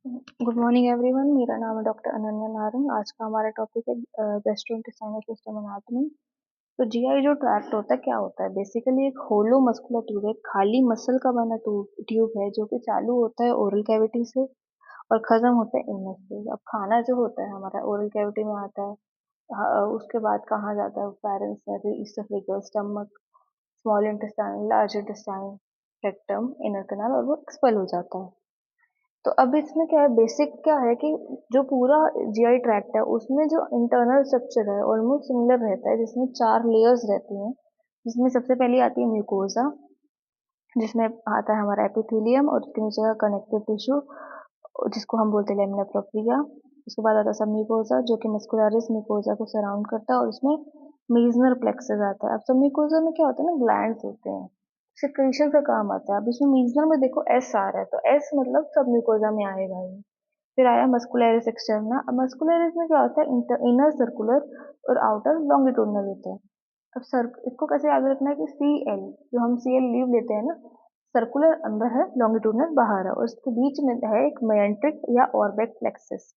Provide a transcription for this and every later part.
Good morning everyone. मेरा नाम है डॉक्टर अनन्या नारंग। आज का हमारा टॉपिक है गैस्ट्रोइंटेस्टाइनल सिस्टम एनाटॉमी। तो जीआई जो ट्रैक्ट होता है क्या होता है, बेसिकली एक होलो मस्कुलर ट्यूब है, खाली मसल का बना ट्यूब है जो कि चालू होता है ओरल कैविटी से और खत्म होता है एनस से। अब खाना जो होता है हमारा ओरल कैविटी में आता है। उसके बाद कहाँ जाता है, parents oesophagus, stomach, small intestine, large intestine, rectum, inner canal, और वो एक्सपेल हो जाता है। तो अब इसमें क्या है, बेसिक क्या है कि जो पूरा जीआई ट्रैक्ट है उसमें जो इंटरनल स्ट्रक्चर है ऑलमोस्ट सिमिलर रहता है, जिसमें 4 लेयर्स रहती हैं। जिसमें सबसे पहले आती है म्यूकोजा, जिसमें आता है हमारा एपिथेलियम और उसके नीचे का कनेक्टिव टिश्यू जिसको हम बोलते हैं लेमिना प्रोप्रिया। उसके बाद आता है सब म्यूकोजा जो कि मस्कुलरिस म्यूकोजा को सराउंड करता है और उसमें मीजनर प्लेक्सस आता है। अब सब म्यूकोजा में क्या होता है ना, ग्लैंड्स होते हैं, सिक्रीशन का काम आता है। अब इसमें मीजनर में देखो एस आ रहा है, तो एस मतलब सब म्यूकोजा में आएगा ही। फिर आया मस्कुलरिस एक्सटर्ना। अब मस्कुलरिस में क्या होता है, इनर सर्कुलर और आउटर लॉन्गिट्यूडनल होता है। अब सर इसको कैसे याद रखना है कि सी एल, जो हम सी एल लीव लेते हैं ना, सर्कुलर अंदर है, लॉन्गिट्यूडनल बाहर है, और इसके बीच में है एक मेजेंट्रिक या ऑर्बिक प्लेक्सस,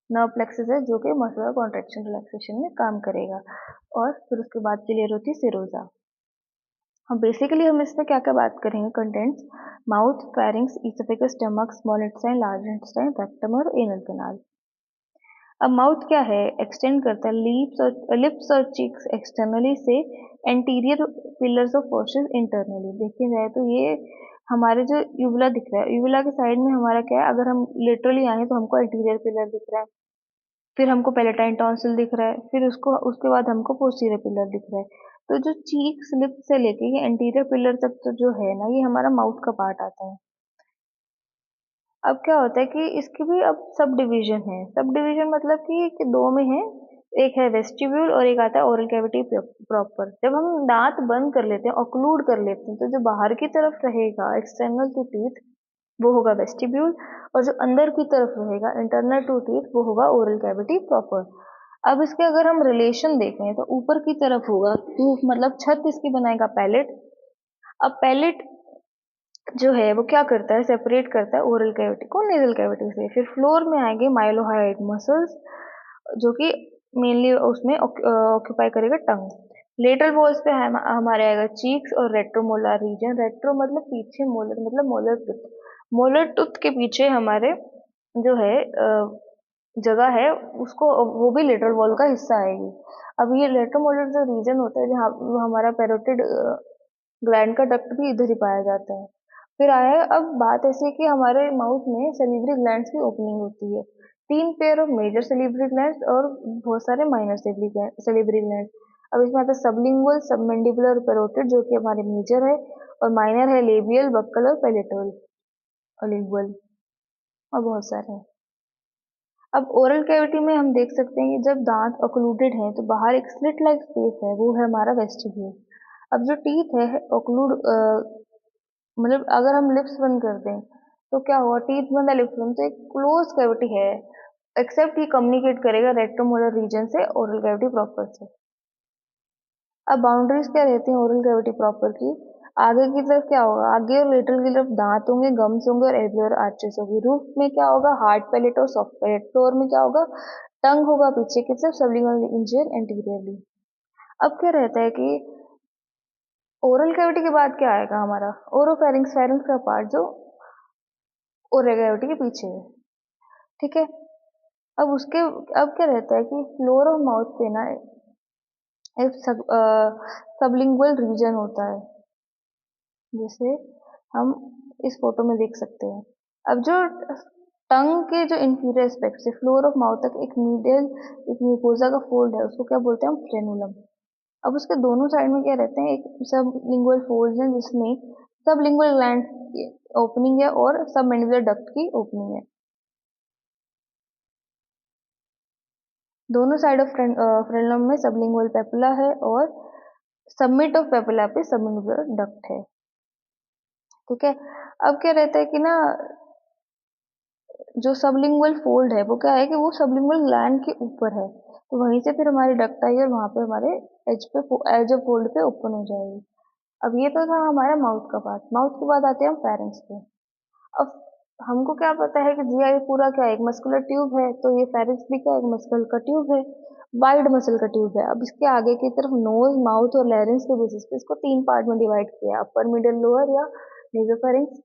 नर्व प्लेक्सस है जो कि मस्कुलर कॉन्ट्रैक्शन रिलैक्सेशन में काम करेगा। और फिर उसके बाद क्लियर होती है सिरोजा। हम बेसिकली हम इसमें क्या क्या बात करेंगे, contents: mouth, pharynx, oesophagus, stomach, small intestine, large intestine, rectum और एनल कैनाल। अब माउथ क्या है, एक्सटेंड करता है लिप्स और चीक्स एक्सटर्नली से anterior pillars of posture internally. देखा जाए तो ये हमारे जो यूवुला दिख रहा है, यूवुला के साइड में हमारा क्या है, अगर हम लिटरली आए तो हमको एंटीरियर पिलर दिख रहा है, फिर हमको पैलेटाइन टॉन्सिल दिख रहा है, फिर उसको उसके बाद हमको पोस्टीरियर पिलर दिख रहा है। तो जो चीक्स लिप से लेके ये एंटीरियर पिलर तक तो जो है ना, ये हमारा माउथ का पार्ट आता है। अब क्या होता है कि इसकी भी अब सब डिवीजन है। सब डिवीजन मतलब कि दो में है, एक है वेस्टिब्यूल और एक आता है ओरल कैविटी प्रॉपर। जब हम दांत बंद कर लेते हैं, ऑक्लूड कर लेते हैं, तो जो बाहर की तरफ रहेगा एक्सटर्नल टू टीथ वो होगा वेस्टिब्यूल, और जो अंदर की तरफ रहेगा इंटरनल टू टीथ वो होगा ओरल कैविटी प्रॉपर। अब इसके अगर हम रिलेशन देखें तो ऊपर की तरफ होगा टू, मतलब छत इसकी बनाएगा पैलेट। अब पैलेट जो है वो क्या करता है, सेपरेट करता है ओरल कैविटी को नेजल कैविटी से। फिर फ्लोर में आएंगे माइलोहाइड मसल्स जो कि मेनली उसमें ऑक्यूपाई करेगा टंग। लेटरल वॉल्स पे हमारे आएगा चीक्स और रेट्रोमोलर रीजन। रेट्रो मतलब पीछे, मोलर मतलब मोलर टूथ। मोलर टूथ के पीछे हमारे जो है जगह है, उसको वो भी लेटरल वॉल का हिस्सा आएगी। अब ये लेटरोमोलर जो रीजन होता है जहाँ हमारा पेरोटिड ग्लैंड का डक्ट भी इधर ही पाया जाता है। फिर आया है अब बात ऐसी है कि हमारे माउथ में सैलिवरी ग्लैंड्स की ओपनिंग होती है, 3 pair of major salivary glands और बहुत सारे माइनर सैलिवरी ग्लैंड्स। अब इसमें आता है सबलिंगुअल, सबमेंडिबुलर, पेरोटिड जो कि हमारे मेजर है, और माइनर है लेबियल, बक्कल और पैलेटल और लिंगुअल, और बहुत सारे हैं। अब ओरल कैविटी में हम देख सकते हैं कि जब दांत ऑक्लूडेड हैं तो बाहर एक स्लिट लाइक स्पेस है, वो है हमारा वेस्टिब्यूल। अब जो टीथ है ऑक्लूड, मतलब अगर हम लिप्स बंद कर दें तो क्या हुआ, टीथ बंद है लिप्स बंद, तो एक क्लोज कैविटी है, एक्सेप्ट ये कम्युनिकेट करेगा रेट्रोमोलर रीजन से ओरल कैविटी प्रॉपर से। अब बाउंड्रीज क्या रहती हैं ओरल कैविटी प्रॉपर की, आगे की तरफ क्या होगा, आगे और लेटरल की तरफ दांत होंगे, गम्स होंगे और एल्वियोलर आर्चेस होगी। रूफ में क्या होगा, हार्ड पैलेट और सॉफ्ट पैलेट। फ्लोर में क्या होगा, टंग होगा पीछे की तरफ, सबलिंगुअल इंजीरियर एंटीरियरली। अब क्या रहता है कि ओरल कैविटी के बाद क्या आएगा हमारा, ओरोफेरिंक्स, फेरिंक्स का पार्ट जो ओरल कैविटी के पीछे है। ठीक है। अब उसके अब क्या रहता है कि फ्लोर ऑफ माउथ पे ना एक सबलिंगुअल रीजन होता है, जैसे हम इस फोटो में देख सकते हैं। अब जो टंग के जो इंफीरियर एस्पेक्ट से फ्लोर ऑफ माउथ तक एक म्यूकोजा का फोल्ड है, उसको क्या बोलते हैं हम, फ्रेनुलम। अब उसके दोनों साइड में क्या रहते हैं, एक सब लिंगुअल फोल्ड है जिसमें सब लिंगुअल ग्लैंड की ओपनिंग है और सब मैंडिबुलर डक्ट की ओपनिंग है। दोनों साइड ऑफ फ्रेनुलम में सबलिंगुअल पेपुला है और सबमिट ऑफ पेपुला पे सबलिंगुअल डक्ट है। ठीक है। अब क्या रहता है कि ना, जो सबलिंगुअल फोल्ड है वो क्या है कि वो सबलिंगुअल ग्लैंड के ऊपर है, तो वहीं से फिर हमारी डक्ट आई और वहां पे हमारे एज ऑफ फोल्ड पे ओपन हो जाएगी। अब ये तो था हमारा माउथ का पार्ट। माउथ के बाद आते हैं हम फेरेंक्स पे। अब हमको क्या पता है कि जीआई पूरा क्या है, एक मस्कुलर ट्यूब है, तो ये फेरिंक्स भी क्या है, एक मस्कुलर का ट्यूब है, वाइड मसल का ट्यूब है। अब इसके आगे की तरफ नोज, माउथ और लैरिंग्स के बेसिस पे इसको तीन पार्ट में डिवाइड किया, अपर, मिडिल, लोअर या नेजोफेरिंक्स,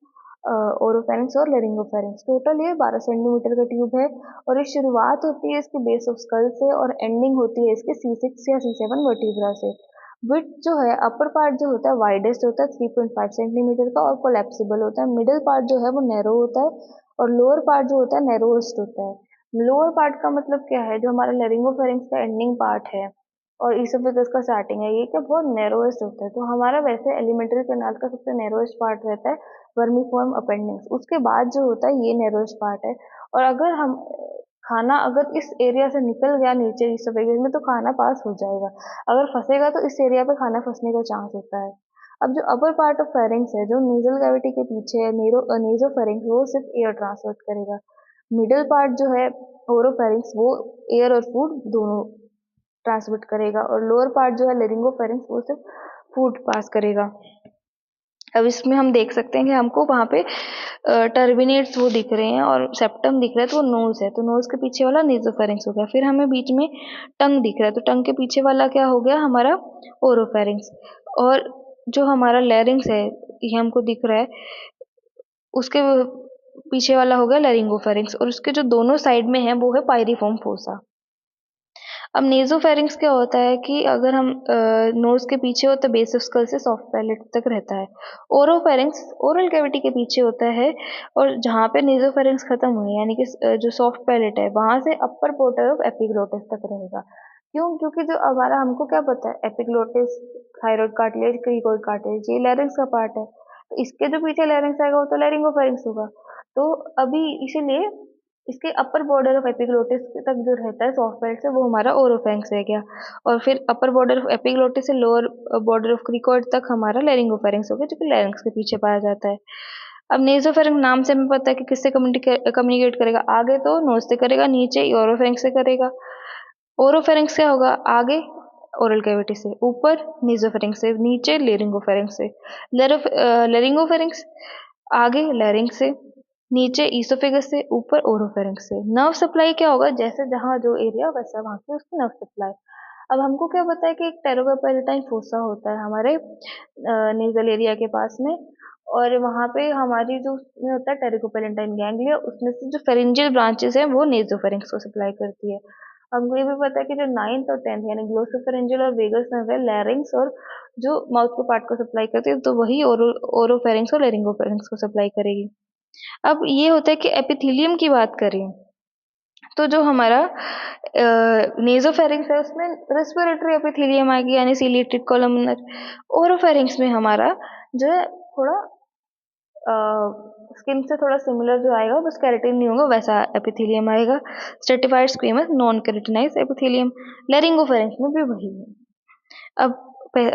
ओरोफेरिंक्स और लेरिंगोफेरिंक्स। टोटल ये 12 सेंटीमीटर का ट्यूब है, और ये शुरुआत होती है इसके बेस ऑफ स्कल से और एंडिंग होती है इसके C6 या C7 वर्टिब्रा से। विड्थ जो है, अपर पार्ट जो होता है वाइडेस्ट होता है 3.5 सेंटीमीटर का और कोलेप्सिबल होता है। मिडिल पार्ट जो है वो नैरो होता है, और लोअर पार्ट जो होता है नैरोएस्ट होता है। लोअर पार्ट का मतलब क्या है, जो हमारा लेरिंगोफेरिंक्स का एंडिंग पार्ट है और ईसोफेगस का स्टार्टिंग है, ये क्या बहुत नैरोएस्ट होता है। तो हमारा वैसे एलिमेंट्री कैनाल का सबसे नैरोएस्ट पार्ट रहता है वर्मीफॉर्म अपेंडिक्स, उसके बाद जो होता है ये नैरोएस्ट पार्ट है। और अगर हम खाना अगर इस एरिया से निकल गया नीचे ईसोफेगस में, तो खाना पास हो जाएगा। अगर फंसेगा तो इस एरिया पे खाना फंसने का चांस होता है। अब जो अपर पार्ट ऑफ फेरिंक्स है, जो नेजल कैविटी के पीछे है, नेजोफेरिंक्स, वो सिर्फ एयर ट्रांसपोर्ट करेगा। मिडिल पार्ट जो है ओरोफेरिंक्स, वो एयर और फूड दोनों ट्रांसमिट करेगा, और लोअर पार्ट जो है लेरिंगोफेरिंक्स, वो सिर्फ फूड पास करेगा। अब इसमें हम देख सकते हैं कि हमको वहाँ पे टर्बिनेट्स वो दिख रहे हैं और सेप्टम दिख रहा है, तो वो नोज है, तो नोज के पीछे वाला नेजोफेरिंक्स हो गया। फिर हमें बीच में टंग दिख रहा है, तो टंग के पीछे वाला क्या हो गया, हमारा ओरोफेरिंक्स। और जो हमारा लैरिंग्स है, ये हमको दिख रहा है, उसके पीछे वाला हो गया लैरिंगोफेरिंक्स, और उसके जो दोनों साइड में है वो है पायरिफॉर्म फोसा। अब नेजोफेरिंक्स क्या होता है कि अगर हम नोज के पीछे हो तो बेस ऑफ स्कल से सॉफ्ट पैलेट तक रहता है। ओरोफेरिंक्स ओरल कैविटी के पीछे होता है, और जहाँ पे नेजोफेरिंक्स खत्म हुए यानी कि जो सॉफ्ट पैलेट है वहां से अपर पोर्टर ऑफ एपिग्लोटिस तक रहेगा। क्यों? क्योंकि जो हमारा, हमको क्या पता है, epiglottis, thyroid cartilage, cricoid cartilage, ये लैरिंक्स का पार्ट है, तो इसके जो पीछे लैरिंक्स आएगा वो तो लैरिंगोफेरिंक्स होगा। तो अभी इसीलिए इसके अपर बॉर्डर ऑफ एपिग्लोटिस तक जो रहता है सॉफ्ट पैलेट से, वो हमारा ओरोफेरिंक्स रह गया। और फिर अपर बॉर्डर ऑफ एपिग्लोटिस से लोअर बॉर्डर ऑफ क्रिकोइड तक हमारा लैरिंगोफेरिंक्स हो गया, जो कि लैरिंक्स के पीछे पाया जाता है। अब नेजोफेरिंक्स नाम से हमें पता है कि किससे कम्युनिकेट करेगा, आगे तो नोज से करेगा, नीचे ओरोफेरिंक्स से करेगा। ओरोफेरिंक्स क्या होगा, आगे ओरल कैविटी से, ऊपर नेजोफेरिंक्स से, नीचे लेरिंगोफेरिंक्स से। लेरिंगोफेरिंक्स आगे लैरिंक्स से, नीचे ईसोफेगस से, ऊपर ओरोफेरिंक्स से। नर्व सप्लाई क्या होगा, जैसे जहाँ जो एरिया वैसा वहाँ की उसकी नर्व सप्लाई। अब हमको क्या पता है कि एक टेरोकार्पेलेटाइन फोसा होता है हमारे नेजल एरिया के पास में, और वहाँ पे हमारी जो उसमें होता है टेरिकोपेलेंटाइन गैंग्लिया, उसमें से जो फेरिंजियल ब्रांचेस हैं वो नेजोफेरिंक्स को सप्लाई करती है। हमको ये भी पता है कि जो 9th और 10th यानी ग्लोसोफेरेंजियल और वेगस नर्व है, लैरिंग्स और जो माउथ के पार्ट को सप्लाई करती है, तो वही ओरोफेरिंक्स और लेरिंगोफेरिंक्स को सप्लाई करेगी। अब ये होता है कि एपिथेलियम की बात करें, तो जो हमारा नेजोफेरिंक्स है उसमें रेस्पिरेटरी एपिथेलियम आएगी यानी सीलिएटेड कॉलमनर। ओरोफेरिंक्स में हमारा जो है थोड़ा स्किन से थोड़ा सिमिलर जो आएगा, बस केराटिन नहीं होगा, वैसा एपिथेलियम आएगा, स्ट्रेटिफाइड स्क्वेमस नॉन केराटिनाइज एपिथेलियम। लेरिंगोफेरिंक्स में भी वही है। अब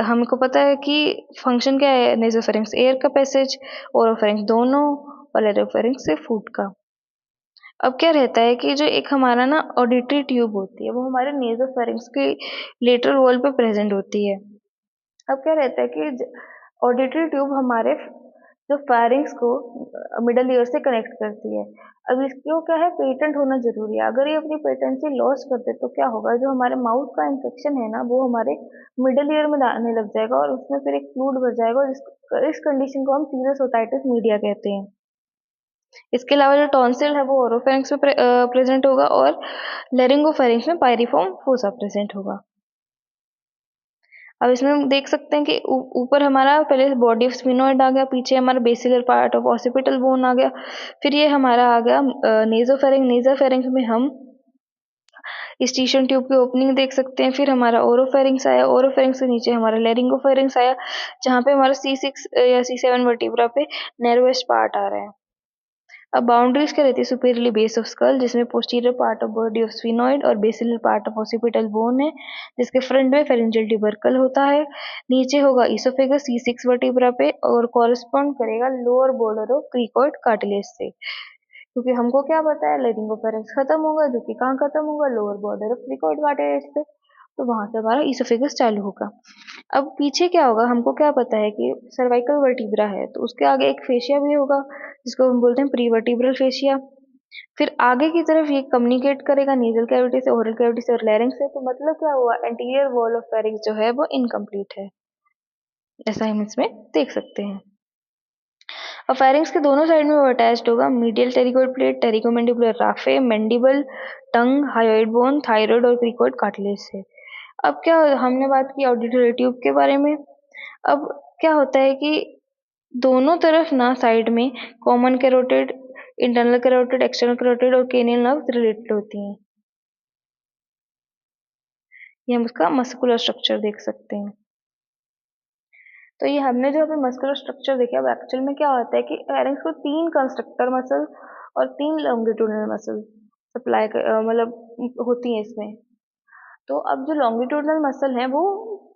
हमको पता है कि फंक्शन क्या है नेजोफेरिंक्स, एयर का पैसेज, ओरोफेरिंक्स दोनों, और लेरिंगोफेरिंक्स से फूड का। अब क्या रहता है कि जो एक हमारा ना ऑडिटरी ट्यूब होती है, वो हमारे नेजोफेरिंक्स के लेटरल वॉल पे प्रेजेंट होती है। अब क्या रहता है कि ऑडिटरी ट्यूब हमारे जो फेरिंग्स को मिडल ईयर से कनेक्ट करती है। अब इसको क्या है, पेटेंट होना जरूरी है। अगर ये अपनी पेटेंसी लॉस कर दे तो क्या होगा, जो हमारे माउथ का इन्फेक्शन है ना, वो हमारे मिडल ईयर में आने लग जाएगा, और उसमें फिर एक फ्लूइड भर जाएगा, और इस कंडीशन को हम सीरस ओटाइटिस मीडिया कहते हैं। इसके अलावा जो टॉन्सिल है वो ओरोफेरिंक्स में प्रेजेंट होगा, और लेरिंगोफेरिंक्स में पायरिफॉर्म फोसा प्रेजेंट होगा। अब इसमें हम देख सकते हैं कि ऊपर हमारा पहले बॉडी ऑफ स्फिनोइड आ गया, पीछे हमारा basilar part of occipital bone आ गया, फिर ये हमारा आ गया नेजोफेरिंग। नेजोफेरिंग में हम स्टीशन ट्यूब की ओपनिंग देख सकते हैं। फिर हमारा ओरोफेरिंग्स आया, ओरोफेरिंग्स के नीचे हमारा लेरिंगोफेरिंग्स आया, जहाँ पे हमारा C6 या C7 वर्टिब्रा पे नैरोएस्ट पार्ट आ रहा है। अब बाउंड्रीज क्या रहती है, सुपीरियरली बेस ऑफ स्कल, जिसमें posterior part of body of sphenoid और basilar part of occipital bone है, जिसके फ्रंट में फेरेंजियल ट्यूबरकल होता है। नीचे होगा इसोफेगस C6 वर्टिब्रा पे, और कॉरेस्पॉन्ड करेगा lower border of cricoid cartilage से। क्योंकि हमको क्या पता है, लेरिंगोफेरेंक्स खत्म होगा, जो कि कहाँ खत्म होगा, lower border of cricoid cartilage पे, तो वहां से हमारा इसोफेगस चालू होगा। अब पीछे क्या होगा, हमको क्या पता है कि सर्वाइकल वर्टिब्रा है तो उसके आगे एक फेशिया भी होगा जिसको हम बोलते हैं प्री वर्टिब्रल फेशिया। फिर आगे की तरफ ये कम्युनिकेट करेगा नेजल कैविटी से, ओरल कैविटी से और लैरिंक्स से। तो मतलब क्या हुआ, एंटीरियर वॉल ऑफ फेरिंक्स जो है वो इनकम्प्लीट है, ऐसा हम इसमें देख सकते हैं। अब फेरिंक्स के दोनों साइड में वो अटैच्ड होगा मीडियल टेरिकोइड प्लेट, टेरिकोमैंडिबुलर राफे, मैंडिबल, टंग, हायोइड बोन, थायराइड और क्रिकोइड कार्टिलेज से। अब क्या, हमने बात की ऑडिटरी ट्यूब के बारे में। अब क्या होता है कि दोनों तरफ ना साइड में common carotid, internal carotid, external carotid और क्रेनियल नर्व रिलेटेड होती हैं। ये हम उसका मस्कुलर स्ट्रक्चर देख सकते हैं। तो ये हमने जो अभी मस्कुलर स्ट्रक्चर देखा, अब एक्चुअल में क्या होता है कि फेरिंक्स को 3 कंस्ट्रक्टर मसल और 3 लॉन्गिट्यूडनल मसल सप्लाई मतलब होती हैं इसमें। तो अब जो लॉन्गिट्यूडनल मसल हैं वो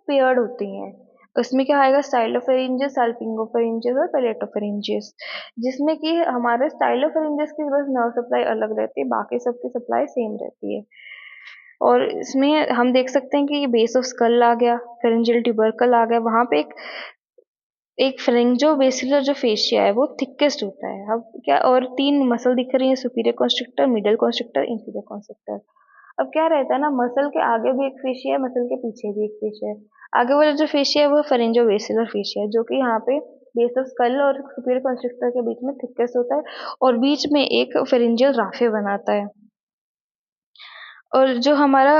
पेयर्ड होती हैं। उसमें क्या आएगा, स्टाइलोफेरिंजियस, सल्पिंगोफेरिंजियस और पैलेटोफेरिंजियस, जिसमें कि हमारे स्टाइलोफेरिंजियस की बस नर्व सप्लाई अलग रहती है, बाकी सबकी सप्लाई सेम रहती है। और इसमें हम देख सकते हैं कि बेस ऑफ स्कल आ गया, फेरेंजियल ट्यूबरकल आ गया, वहां पे एक फ्रेंजो बेसिलर जो फेशिया है वो थिकेस्ट होता है। अब क्या, और 3 मसल दिख रही है, superior constrictor, middle constrictor, inferior constrictor. अब क्या रहता है ना, मसल के आगे भी एक फेशिया है, मसल के पीछे भी एक फेशिया है। आगे वाला जो फेशिया है वो फेरेंजो बेसिलर फेशिया है, जो कि यहाँ पे बेस ऑफ स्कल और सुपीरियर कॉन्स्ट्रिक्टर के बीच में थिकेस्ट होता है और बीच में एक फेरेंजियल राफे बनाता है। और जो हमारा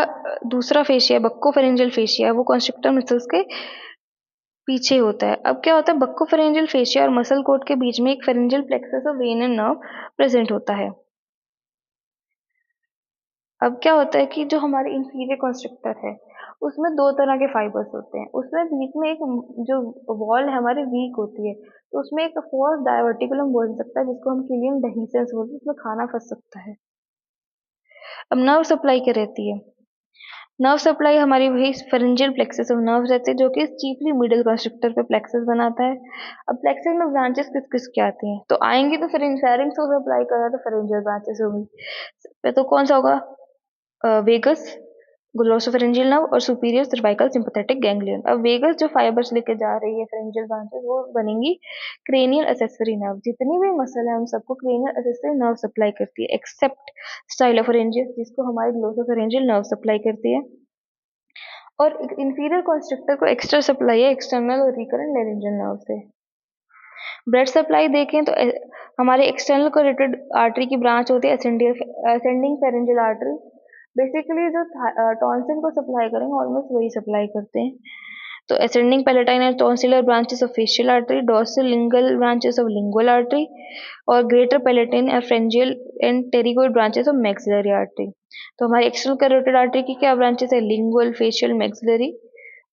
दूसरा फेशिया बक्को फेरेंजियल फेशिया है वो कॉन्स्ट्रिक्टर मसल्स के पीछे होता है। अब क्या होता है, बक्को फेरेंजियल फेशिया और मसल कोट के बीच में एक pharyngeal plexus of when and nerve present होता है। अब क्या होता है कि जो हमारे इंफीरियर कॉन्स्ट्रिक्टर है उसमें 2 तरह के फाइबर्स होते हैं। उसमें बीच में एक जो वॉल है हमारी वीक होती है, तो उसमें एक फोर्स डायवर्टिकुलम बोल सकता है जिसको हम किलियन डहीसेंस बोलते हैं, उसमें खाना फंस सकता है। अब नर्व सप्लाई क्या रहती है, नर्व सप्लाई हमारी वही फेरेंजियल प्लेक्सस ऑफ नर्व रहते हैं जो कि चीफली मिडिल कंस्ट्रक्टर पे प्लेक्सस बनाता है। अब प्लेक्सस में ब्रांचेस किस किस के आती हैं, तो आएंगी तो फेरिंक्स को सप्लाई कर रहा है तो फेरेंजियल ब्रांचेस होंगी। तो कौन सा होगा, वेगस, ग्लोसोफेरेंजियल नर्व और सुपीरियर सर्वाइकल सिंपैथेटिक गैंग्लियन। अब वेगस जो फाइबर्स लेके जा रही है फेरेंजियल ब्रांचेस वो बनेंगी क्रेनियल एसेसरी नर्व। जितनी भी मसल है उन सबको क्रेनियल एसेसरी नर्व सप्लाई करती है एक्सेप्ट स्टाइलोफेरेंजियस जिसको हमारी ग्लोसोफेरेंजियल नर्व सप्लाई करती है। और इंफीरियर कॉन्स्ट्रिक्टर को एक्स्ट्रा सप्लाई है एक्सटर्नल और रिकरेंट लेरिंजियल नर्व से। ब्लड सप्लाई देखें तो हमारे एक्सटर्नल कैरोटिड आर्टरी की ब्रांच होती है असेंडिंग फेरेंजियल आर्टरी। बेसिकली जो टॉन्सिल को सप्लाई करेंगे ऑलमोस्ट वही सप्लाई करते हैं। तो ascending palatine and tonsillar branches of facial artery, dorsal lingual branches of lingual artery और ग्रेटर पैलेटाइन और फ्रेंजियल and pterygoid branches of maxillary artery. तो हमारे एक्सटर्नल कैरोटिड आर्टरी की क्या ब्रांचेस है, लिंगुअल, फेशियल, मैक्सिलरी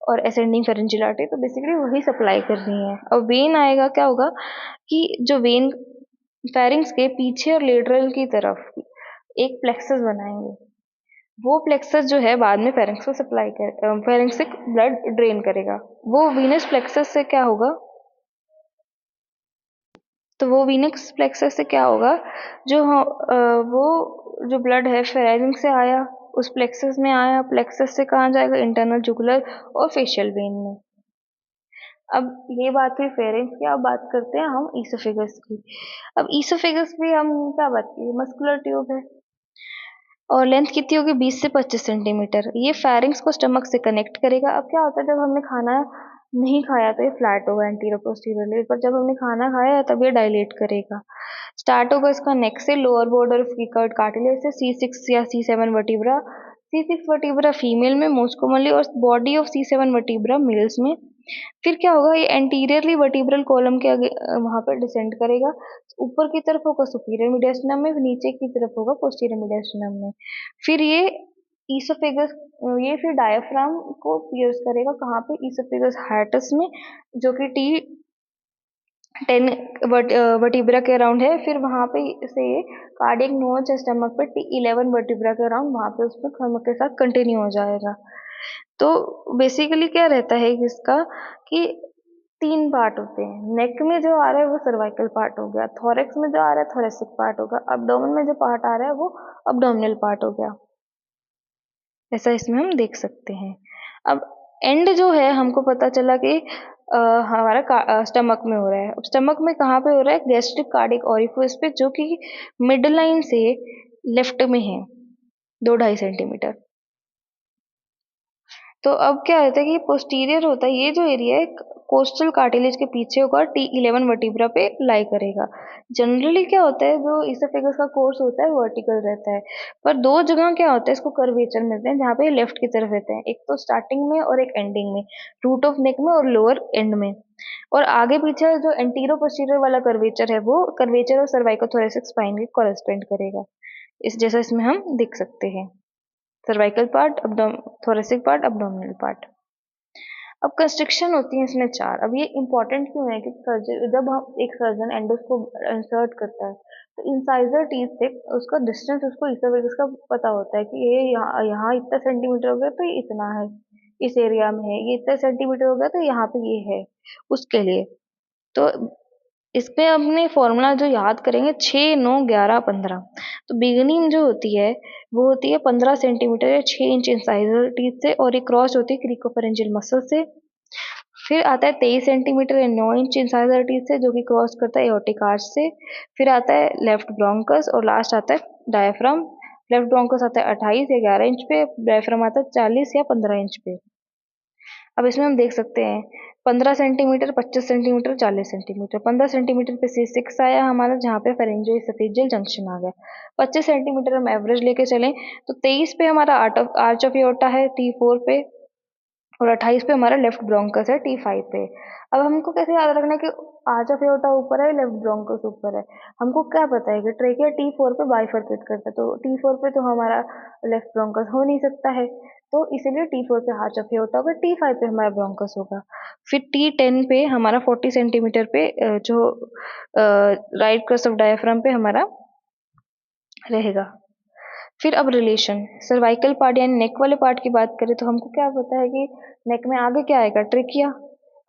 और असेंडिंग फेरेंजियल आर्टरी। तो basically वही सप्लाई कर रही है। अब वेन आएगा, क्या होगा कि जो वेन फेरिंग्स के पीछे और लेटरल की तरफ एक प्लेक्सस बनाएंगे, वो प्लेक्सस जो है बाद में फेरिंग्स को सप्लाई कर फेरिंग्स से ब्लड ड्रेन करेगा। वो वीनस प्लेक्सस से क्या होगा, तो वो वीनस प्लेक्सस से क्या होगा, वो जो ब्लड है फेरिंग से आया उस प्लेक्सस में आया, प्लेक्सस से कहाँ जाएगा, इंटरनल जुगुलर और फेशियल वेन में। अब ये बात हुई फेरिंग्स की, अब बात करते हैं हम ईसोफेगस की। अब ईसोफेगस भी हम क्या बात की, मस्कुलर ट्यूब है और लेंथ कितनी होगी, 20 से 25 सेंटीमीटर। ये फेरिंग्स को स्टमक से कनेक्ट करेगा। अब क्या होता है, जब हमने खाना नहीं खाया तो ये फ्लैट होगा एंटीरियर पोस्टीरियरली, पर जब हमने खाना खाया तब ये डायलेट करेगा। स्टार्ट होगा इसका नेक से, लोअर बॉर्डर ऑफ कार्टिलेज से, C6 या C7 vertebra, C6 vertebra female में मोस्ट कॉमनली और body of C7 vertebra males में। फिर क्या होगा, ये एंटीरियरली वर्टिब्रल कॉलम के आगे वहां पर डिसेंड करेगा। ऊपर की तरफ होगा सुपीरियर मीडियस्टम में, नीचे की तरफ होगा पोस्टीरियर मीडियस्टम में। फिर ये ईसोफेगस, ये फिर डायफ्राम को पियर्स करेगा कहाँ पे, ईसोफेगस हार्टस में, जो कि T10 वर्टिब्रा के अराउंड है। फिर वहां पे से ये कार्डियक नोच है स्टमक पे T11 वर्टिब्रा के अराउंड, वहां पे उसमें स्टमक के साथ कंटिन्यू हो जाएगा। तो बेसिकली क्या रहता है इसका कि 3 पार्ट होते हैं। नेक में जो आ रहा है वो सर्वाइकल पार्ट हो गया, थोरेक्स में जो आ रहा है थोरेसिक पार्ट होगा, अब्डोमेन में जो पार्ट आ रहा है वो अब्डोमिनल पार्ट हो गया। ऐसा इसमें हम देख सकते हैं। अब एंड जो है हमको पता चला कि हमारा स्टमक में हो रहा है। अब स्टमक में कहाँ पे हो रहा है? गैस्ट्रिक कार्डिक ओरिफिस पे, जो कि मिड लाइन से लेफ्ट में है 2-2.5 सेंटीमीटर। तो अब क्या होता है कि पोस्टीरियर होता है, ये जो एरिया है कोस्टल कार्टिलेज के पीछे होगा, T11 वर्टिब्रा पे लाई करेगा। जनरली क्या होता है, जो इसोफेगस का कोर्स होता है वर्टिकल रहता है, पर दो जगह क्या होता है इसको कर्वेचर मिलते हैं जहाँ पे लेफ्ट की तरफ रहते हैं, एक तो स्टार्टिंग में और एक एंडिंग में, रूट ऑफ नेक में और लोअर एंड में। और आगे पीछे जो एंटीरो पोस्टीरियर वाला कर्वेचर है वो कर्वेचर और सर्वाइकोथोरेसिक स्पाइन के कॉरेस्पेंड करेगा, इस जैसा इसमें हम देख सकते हैं। Cervical part, thoracic part, abdominal part. अब कंस्ट्रक्शन होती है इसमें 4। अब ये इंपॉर्टेंट क्यों है कि सर्जन, जब हम एक सर्जन एंडोस्कोप इंसर्ट करता है तो इंसाइजर टीथ से उसका डिस्टेंस उसको इसोफेगस का पता होता है कि ये यहाँ यहाँ इतना सेंटीमीटर हो गया तो ये इतना है, इस एरिया में है, ये इतना सेंटीमीटर हो गया तो यहाँ पे ये है, उसके लिए। तो इसमें अपने फॉर्मूला जो याद करेंगे 6, 9, 11, 15। तो बिगनिंग जो होती है वो होती है 15 सेंटीमीटर या 6 इंच इंसाइजर टीथ से, और ये क्रॉस होती है क्रिकोफेरेंजियल मसल से। फिर आता है 23 सेंटीमीटर या 9 इंच इंसाइजर टीथ से, जो कि क्रॉस करता है एओर्टिक आर्च से। फिर आता है लेफ्ट ब्रोंकस, और लास्ट आता है डायफ्राम। लेफ्ट ब्रोंकस आता है 28 या 11 इंच पे, डायफ्राम आता है 40 या 15 इंच पे। अब इसमें हम देख सकते हैं 15 सेंटीमीटर, 25 सेंटीमीटर, 40 सेंटीमीटर। 15 सेंटीमीटर पे C6 आया हमारा, जहाँ पे फेरेंजियो एसोफेजियल जंक्शन आ गया। 25 सेंटीमीटर हम एवरेज लेके चलें तो 23 पे हमारा आर्च ऑफ एओर्टा है T4 पे, और 28 पे हमारा लेफ्ट ब्रोंकस है T5 पे। अब हमको कैसे याद रखना है कि आर्च ऑफ एओर्टा ऊपर है, लेफ्ट ब्रोंकस ऊपर है? हमको क्या पता है कि ट्रेकिया T4 पे बाइफरकेट करता है, तो T4 पे तो हमारा लेफ्ट ब्रोंकस हो नहीं सकता है, तो इसीलिए T4 पे आर्च ऑफ एओर्टा होगा, T5 पे हमारा ब्रोंकस होगा। फिर T10 पे हमारा 40 सेंटीमीटर पे जो राइट क्रस्ट ऑफ डायफ्राम पे हमारा रहेगा। फिर अब रिलेशन सर्वाइकल पार्ट यानी नेक वाले पार्ट की बात करें तो हमको क्या पता है कि नेक में आगे क्या आएगा? ट्रेकिया।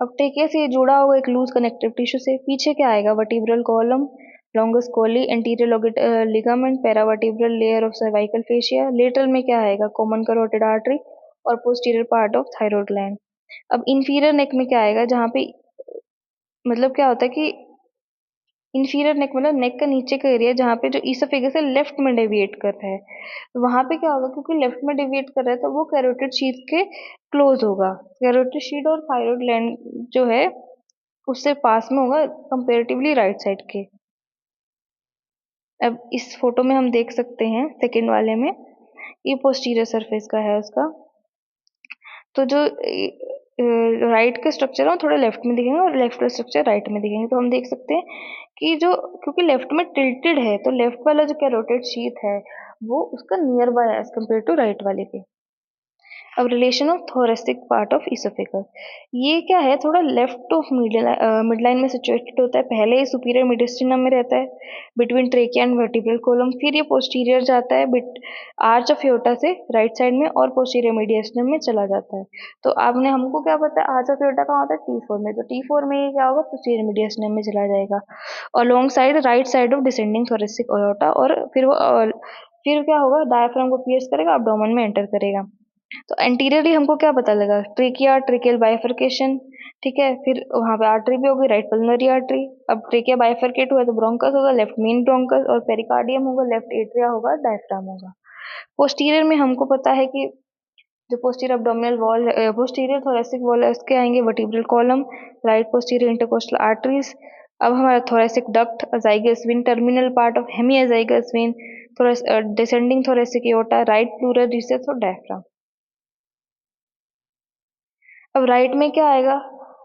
अब ट्रेकिया से ये जुड़ा होगा एक लूज कनेक्टिव टिश्यू से। पीछे क्या आएगा? Vertebral column, longus colli, anterior ligament, paravertebral layer of cervical fascia. Lateral में क्या आएगा? कॉमन करोटिड आर्टरी और posterior part of thyroid gland. अब इंफीरियर नेक में क्या आएगा? जहाँ पे मतलब क्या होता है कि इंफीरियर नेक मतलब नेक का नीचे का एरिया जहाँ पे जो ईसोफेगस है लेफ्ट में डेविएट कर रहा है, तो वहां पे क्या होगा? क्योंकि लेफ्ट में डेविएट कर रहा है तो वो कैरोटिड शीथ के क्लोज होगा। कैरोटिड शीथ और थायरॉइड ग्लैंड जो है उससे पास में होगा कंपेरेटिवली राइट साइड के। अब इस फोटो में हम देख सकते हैं सेकेंड वाले में, ये पोस्टीरियर सरफेस का है उसका। तो जो राइट के स्ट्रक्चर है थोड़ा लेफ्ट में दिखेंगे और लेफ्ट का स्ट्रक्चर राइट में दिखेंगे। तो हम देख सकते हैं कि जो क्योंकि लेफ्ट में टिल्टेड है तो लेफ्ट वाला जो कैरोटिड शीथ है वो उसका नियर बाय है एज कम्पेयर टू राइट वाले के। अब relation of thoracic part of oesophagus, ये क्या है? थोड़ा लेफ्ट ऑफ मिड लाइन में सिचुएटेड होता है। पहले ये सुपीरियर मीडियस्टिनम में रहता है between trachea and vertebral column. फिर ये पोस्टीरियर जाता है बिट आर्च ऑफ एओर्टा से राइट साइड में और पोस्टीरियर मीडियस्टिनम में चला जाता है। तो आपने हमको क्या पता है आर्च ऑफ एओर्टा कहाँ होता है? T4 में। तो T4 में ये क्या होगा? पोस्टीरियर मीडियस्टिनम में चला जाएगा along side right side of descending thoracic aorta. और फिर वो फिर क्या होगा? डायफ्राम को पियर्स करेगा, एब्डोमेन में एंटर करेगा। तो एंटीरियरली हमको क्या पता लगा? ट्रेकिया, ट्रेकियल बाइफरकेशन, ठीक है। फिर वहां पे आर्टरी भी होगी, राइट पल्मोनरी आर्टरी। अब ट्रेकिया बाइफरकेट हुआ तो ब्रोंकस होगा, लेफ्ट मेन ब्रोंकस, और पेरिकार्डियम होगा, लेफ्ट एट्रिया होगा, डायफ्राम होगा। पोस्टीरियर में हमको पता है कि जो posterior abdominal wall, posterior thoracic wall है उसके आएंगे vertebral column, right posterior intercostal arteries. अब हमारा thoracic duct, azygos vein, terminal part of hemi azygos vein, थोड़ा descending thoracic aorta, right pleural recess और डायफ्राम। अब राइट में क्या आएगा?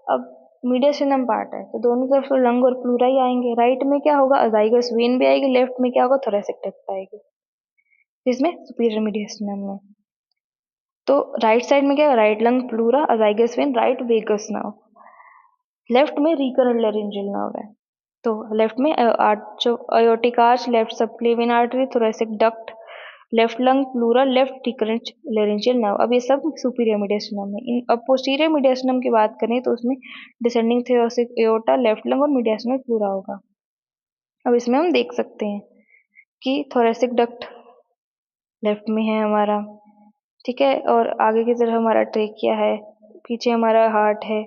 अब मीडियस्टिनम पार्ट है तो दोनों तरफ तो लंग और प्लूरा ही आएंगे। राइट में क्या होगा? अजाइगस वेन भी आएगी, लेफ्ट में क्या होगा? थोरेसिक डक्ट आएगी, जिसमें सुपीरियर मीडियस्टिनम में। तो राइट साइड में क्या है? Right lung, pleura, azygos vein, right vagus nerve. Left में रिकरेंट लेरिंजियल नर्व है। तो लेफ्ट में arch aortic arch, left subclavian artery, thoracic duct, left lung, pleural, left recurrent laryngeal nerve. अब ये सब सुपीरियर मीडियस्टिनम में। अब पोस्टीरियर मीडियस्टिनम की बात करें तो उसमें descending thoracic aorta, left lung और मीडियस्टिनम प्लूरा होगा। अब इसमें हम देख सकते हैं कि थोरेसिक डक्ट लेफ्ट में है हमारा, ठीक है, और आगे की तरफ हमारा ट्रेकिया है, पीछे हमारा हार्ट है,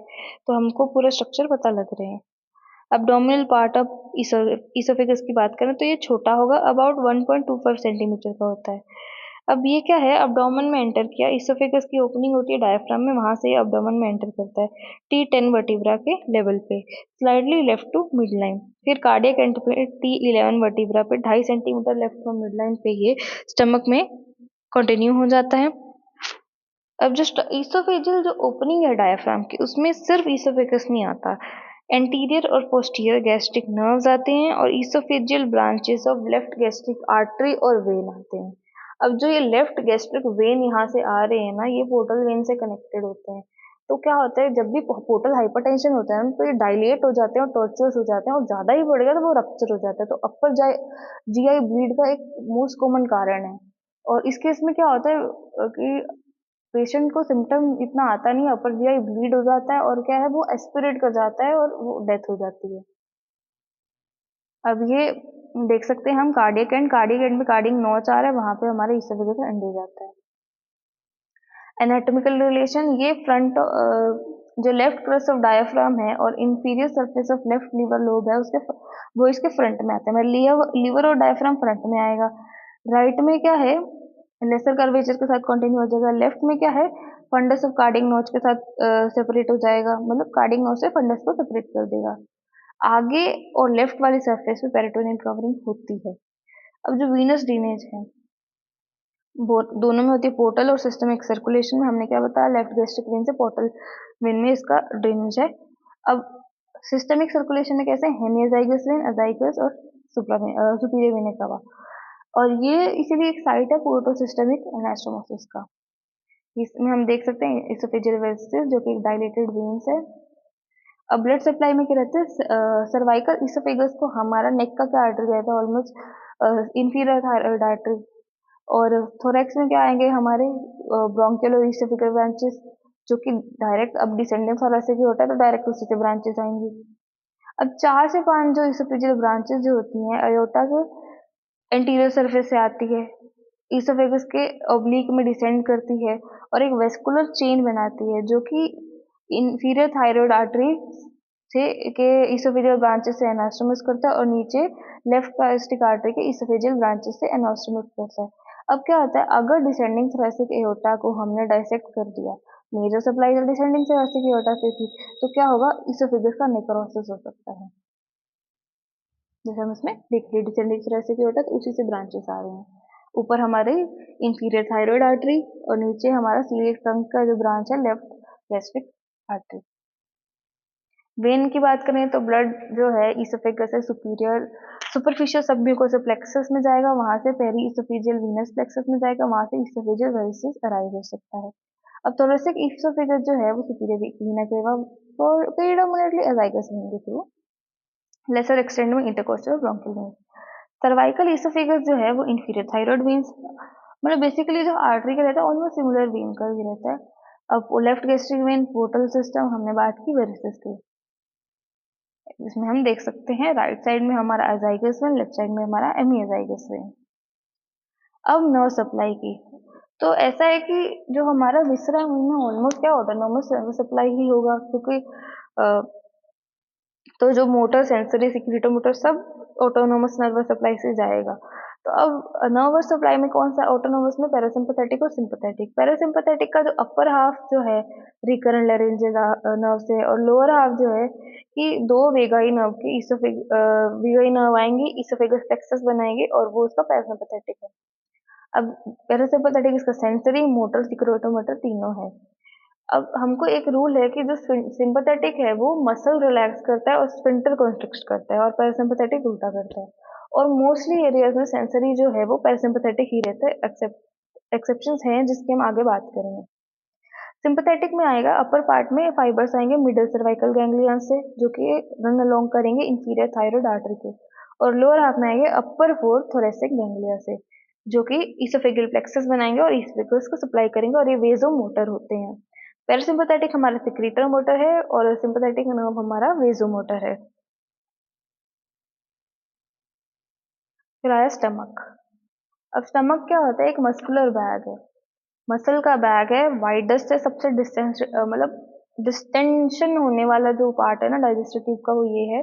तो हमको पूरा स्ट्रक्चर पता लग रहे हैं। एब्डोमिनल पार्ट ऑफ इसोफेगस की बात करें तो ये छोटा होगा, अबाउट 1.25 सेंटीमीटर का होता है। अब ये क्या है, अब्डोमेन में एंटर किया, इसोफेगस की ओपनिंग होती है डायफ्राम में, वहां से ये अब्डोमेन में एंटर करता है T10 वर्टिब्रा के लेवल पे, slightly left to mid line. फिर कार्डियक एंटर पे T11 वर्टिब्रा पे 2.5 centimetre left from mid line पे ये स्टमक में कंटिन्यू हो जाता है। अब जो इसोफेजियल जो ओपनिंग है डायफ्राम की, उसमें सिर्फ इसोफेगस नहीं आता, एंटीरियर और पोस्टीरियर गैस्ट्रिक नर्व्स आते हैं और oesophageal branches of left gastric artery और वेन आते हैं। अब जो ये लेफ्ट गैस्ट्रिक वेन यहाँ से आ रहे हैं ना, ये पोर्टल वेन से कनेक्टेड होते हैं। तो क्या होता है, जब भी पोर्टल हाइपरटेंशन होता है ना, तो ये डायलेट हो जाते हैं और टॉर्चुअस हो जाते हैं, और ज्यादा ही बढ़ गया तो वो रप्चर हो जाता है। तो अपर जीआई ब्लीड का एक मोस्ट कॉमन कारण है। और इस केस में क्या होता है कि पेशेंट को सिम्टम इतना आता नहीं है, अपर जीआई ब्लीड हो जाता है और क्या है, वो एस्पिरेट कर जाता है और वो डेथ हो जाती है। अब ये देख सकते हैं हम कार्डियक एंड में कार्डियक नॉच आ रहा है, वहां पे हमारे इसोफेगस एंड हो जाता है। एनाटॉमिकल रिलेशन, ये फ्रंट जो लेफ्ट क्रस्ट ऑफ डायफ्राम है और inferior surface of left liver lobe है, उसके वो इसके फ्रंट में आता है, मतलब लीवर और डायफ्राम फ्रंट में आएगा। राइट में क्या है, लेसर कर्वेचर के साथ कंटिन्यू हो जाएगा। लेफ्ट में क्या है, फंडस ऑफ कार्डियक नॉच के साथ सेपरेट हो जाएगा, मतलब कार्डियक नॉच से फंडस को सेपरेट कर देगा। आगे और लेफ्ट वाली सरफेस पे पेरिटोनियल कवरिंग होती है। अब जो वीनस ड्रेनेज है, दोनों में होती है, पोर्टल और सिस्टमिक सर्कुलेशन में हमने क्या बताया, लेफ्ट गैस्ट्रिक वेन से पोर्टल वेन में इसका ड्रेनेज है। अब सिस्टमिक सर्कुलेशन में कैसे, हेमियोजाइगस वेन, अजाइगस और सुपीरियर वेना कावा, और ये इसीलिए एक साइट है पोर्टोसिस्टमिक एनास्टोमोसिस का। इसमें हम देख सकते हैं इसोफेजियल वेसिस जो कि डायलेटेड वेन्स है। अब ब्लड सप्लाई में क्या रहते हैं, सर्वाइकल इसोफेगस को हमारा नेक का क्या आर्टरी रहता है, ऑलमोस्ट इंफीरियर थायराइड आर्टरी। और थोरैक्स में क्या आएंगे हमारे ब्रोंकियल और इसोफेगल ब्रांचेस, जो कि डायरेक्ट, अब डिसेंडिंग थोरैसिक ही होता है तो डायरेक्ट उसी से ब्रांचेस आएंगी। अब 4 से 5 जो इसोफेजियल ब्रांचेस जो होती हैं अयोटा के एंटीरियर सरफेस से आती है, इसोफेगस के ओब्लिक में डिसेंड करती है और एक वेस्कुलर चेन बनाती है, जो कि इंफीरियर थायराइड आर्टरी से के इसोफेजियल ब्रांचेस से एनास्टोमस करता है और नीचे लेफ्ट पायस्टिक आर्टरी के इसोफेजियल ब्रांचेस से एनास्टोमस करता है। अब क्या होता है, अगर डिसेंडिंग थोरैसिक एओर्टा को हमने डाइसेक्ट कर दिया, major supply descending thoracic aorta से थी, तो क्या होगा, इसोफेगस का नेक्रोसिस हो सकता है। जैसे हम इसमें देख रहे डिसेंडिंग थोरैसिक एओर्टा, तो उसी से ब्रांचेस आ रहे हैं। ऊपर हमारे इंफीरियर थायराइड आर्टरी और नीचे हमारा सीलिएक ट्रंक का जो ब्रांच है लेफ्ट गैस्ट्रिक आर्टरी। वेन की बात करें तो ब्लड जो है इसोफेगस से सुपीरियर सुपरफिशियल सबम्यूकोसा प्लेक्सस में जाएगा, वहां से पेरी इसोफेजियल वीनस प्लेक्सस में जाएगा, वहां से इसोफेजियल वेसिस अराइव हो सकता है। अब थोरेसिक इसोफेगस जो है वो सुपीरियर वीना केवा और प्रेडोमिनेटली अजाइगस वेन के थ्रू, लेसर एक्सटेंड में intercostal bronchial when. Cervical oesophagus जो है वो इंफीरियर थायराइड वेन्स, मतलब बेसिकली जो आर्टरी का रहता है ऑलमोस्ट सिमिलर वेन का ही रहता है। अब left gastric when portal system हमने बात की वेरिसेस की, इसमें हम देख सकते हैं राइट साइड में हमारा अजाइगस वेन, लेफ्ट साइड में हमारा एमीअजाइगस वेन। अब नर्व सप्लाई की, तो ऐसा है कि जो हमारा विसरा है उनमें ऑलमोस्ट क्या होता है, नॉर्मल नर्व सप्लाई ही होगा, क्योंकि तो जो मोटर, सेंसरी, सिक्रीटो मोटर सब ऑटोनोमस नर्वस सप्लाई से जाएगा। तो अब नर्वस सप्लाई में कौन सा, ऑटोनोमस में पैरासिम्पैथेटिक और सिंपैथेटिक। पैरासिम्पैथेटिक का जो अपर हाफ जो है रिकरेंट लैरिंजियल नर्व से, और लोअर हाफ जो है कि दो वेगाई नर्व के वेगाई नर्व आएंगे, इसोफेगस प्लेक्सस बनाएंगे और वो उसका पैरासिम्पैथेटिक है। अब पैरासिम्पैथेटिक इसका सेंसरी, मोटर, सिक्रोटो मोटर तीनों है। अब हमको एक रूल है कि जो सिंपैथेटिक है वो मसल रिलैक्स करता है और स्फिंक्टर कॉन्स्ट्रिक्ट करता है, और पैरासिम्पैथेटिक उल्टा करता है। और मोस्टली एरियाज में सेंसरी जो है वो पैरासिम्पैथेटिक ही रहता है, एक्सेप्शंस हैं जिसकी हम आगे बात करेंगे। सिंपैथेटिक में आएगा, अपर पार्ट में फाइबर्स आएंगे मिडिल सर्वाइकल गैंग्लियन से, जो कि रन अलोंग करेंगे इंफीरियर थायराइड आर्टरी के, और लोअर हाफ में आएंगे अपर फोर थोरेसिक गैंग्लिया से, जो कि इसोफेगल प्लेक्सस बनाएंगे और इसोफेगस को सप्लाई करेंगे, और ये वेजो मोटर होते हैं। पैरासिम्पैथेटिक हमारा सिक्रीटर मोटर है और सिंपैथेटिक नर्व हमारा वेजो मोटर है। फिर आया स्टमक। अब स्टमक क्या होता है, एक मस्कुलर बैग है, मसल का बैग है, वाइडेस्ट है, सबसे डिस्टेंस मतलब डिस्टेंशन होने वाला जो पार्ट है ना डाइजेस्टिव ट्यूब का, वो ये है।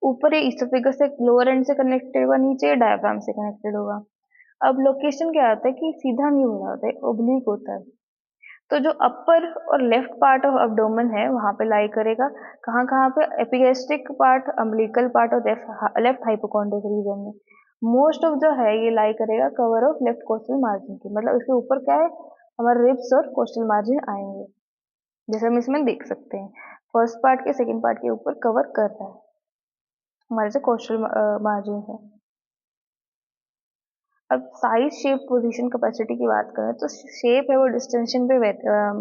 ऊपर ये इसोफेगस से लोअर एंड से कनेक्टेड होगा, नीचे डायफ्राम से कनेक्टेड होगा। अब लोकेशन क्या आता है कि सीधा नहीं हो रहा होता है, ओब्लिक होता है। तो जो अपर और लेफ्ट पार्ट ऑफ अब्डोमेन है वहां पे लाई करेगा। कहाँ कहाँ पे? एपिगैस्ट्रिक पार्ट, अम्बिलिकल पार्ट और लेफ्ट हाइपोकॉन्ड्रिक रीजन में। मोस्ट ऑफ जो है ये लाई करेगा cover of left coastal margin की, मतलब इसके ऊपर क्या है, हमारे रिब्स और कोस्टल मार्जिन आएंगे, जैसे हम इसमें देख सकते हैं। फर्स्ट पार्ट के सेकंड पार्ट के ऊपर कवर कर रहा है हमारे जो कोस्टल मार्जिन है। अब साइज, शेप, पोजीशन, कैपेसिटी की बात करें तो शेप है वो डिस्टेंशन पे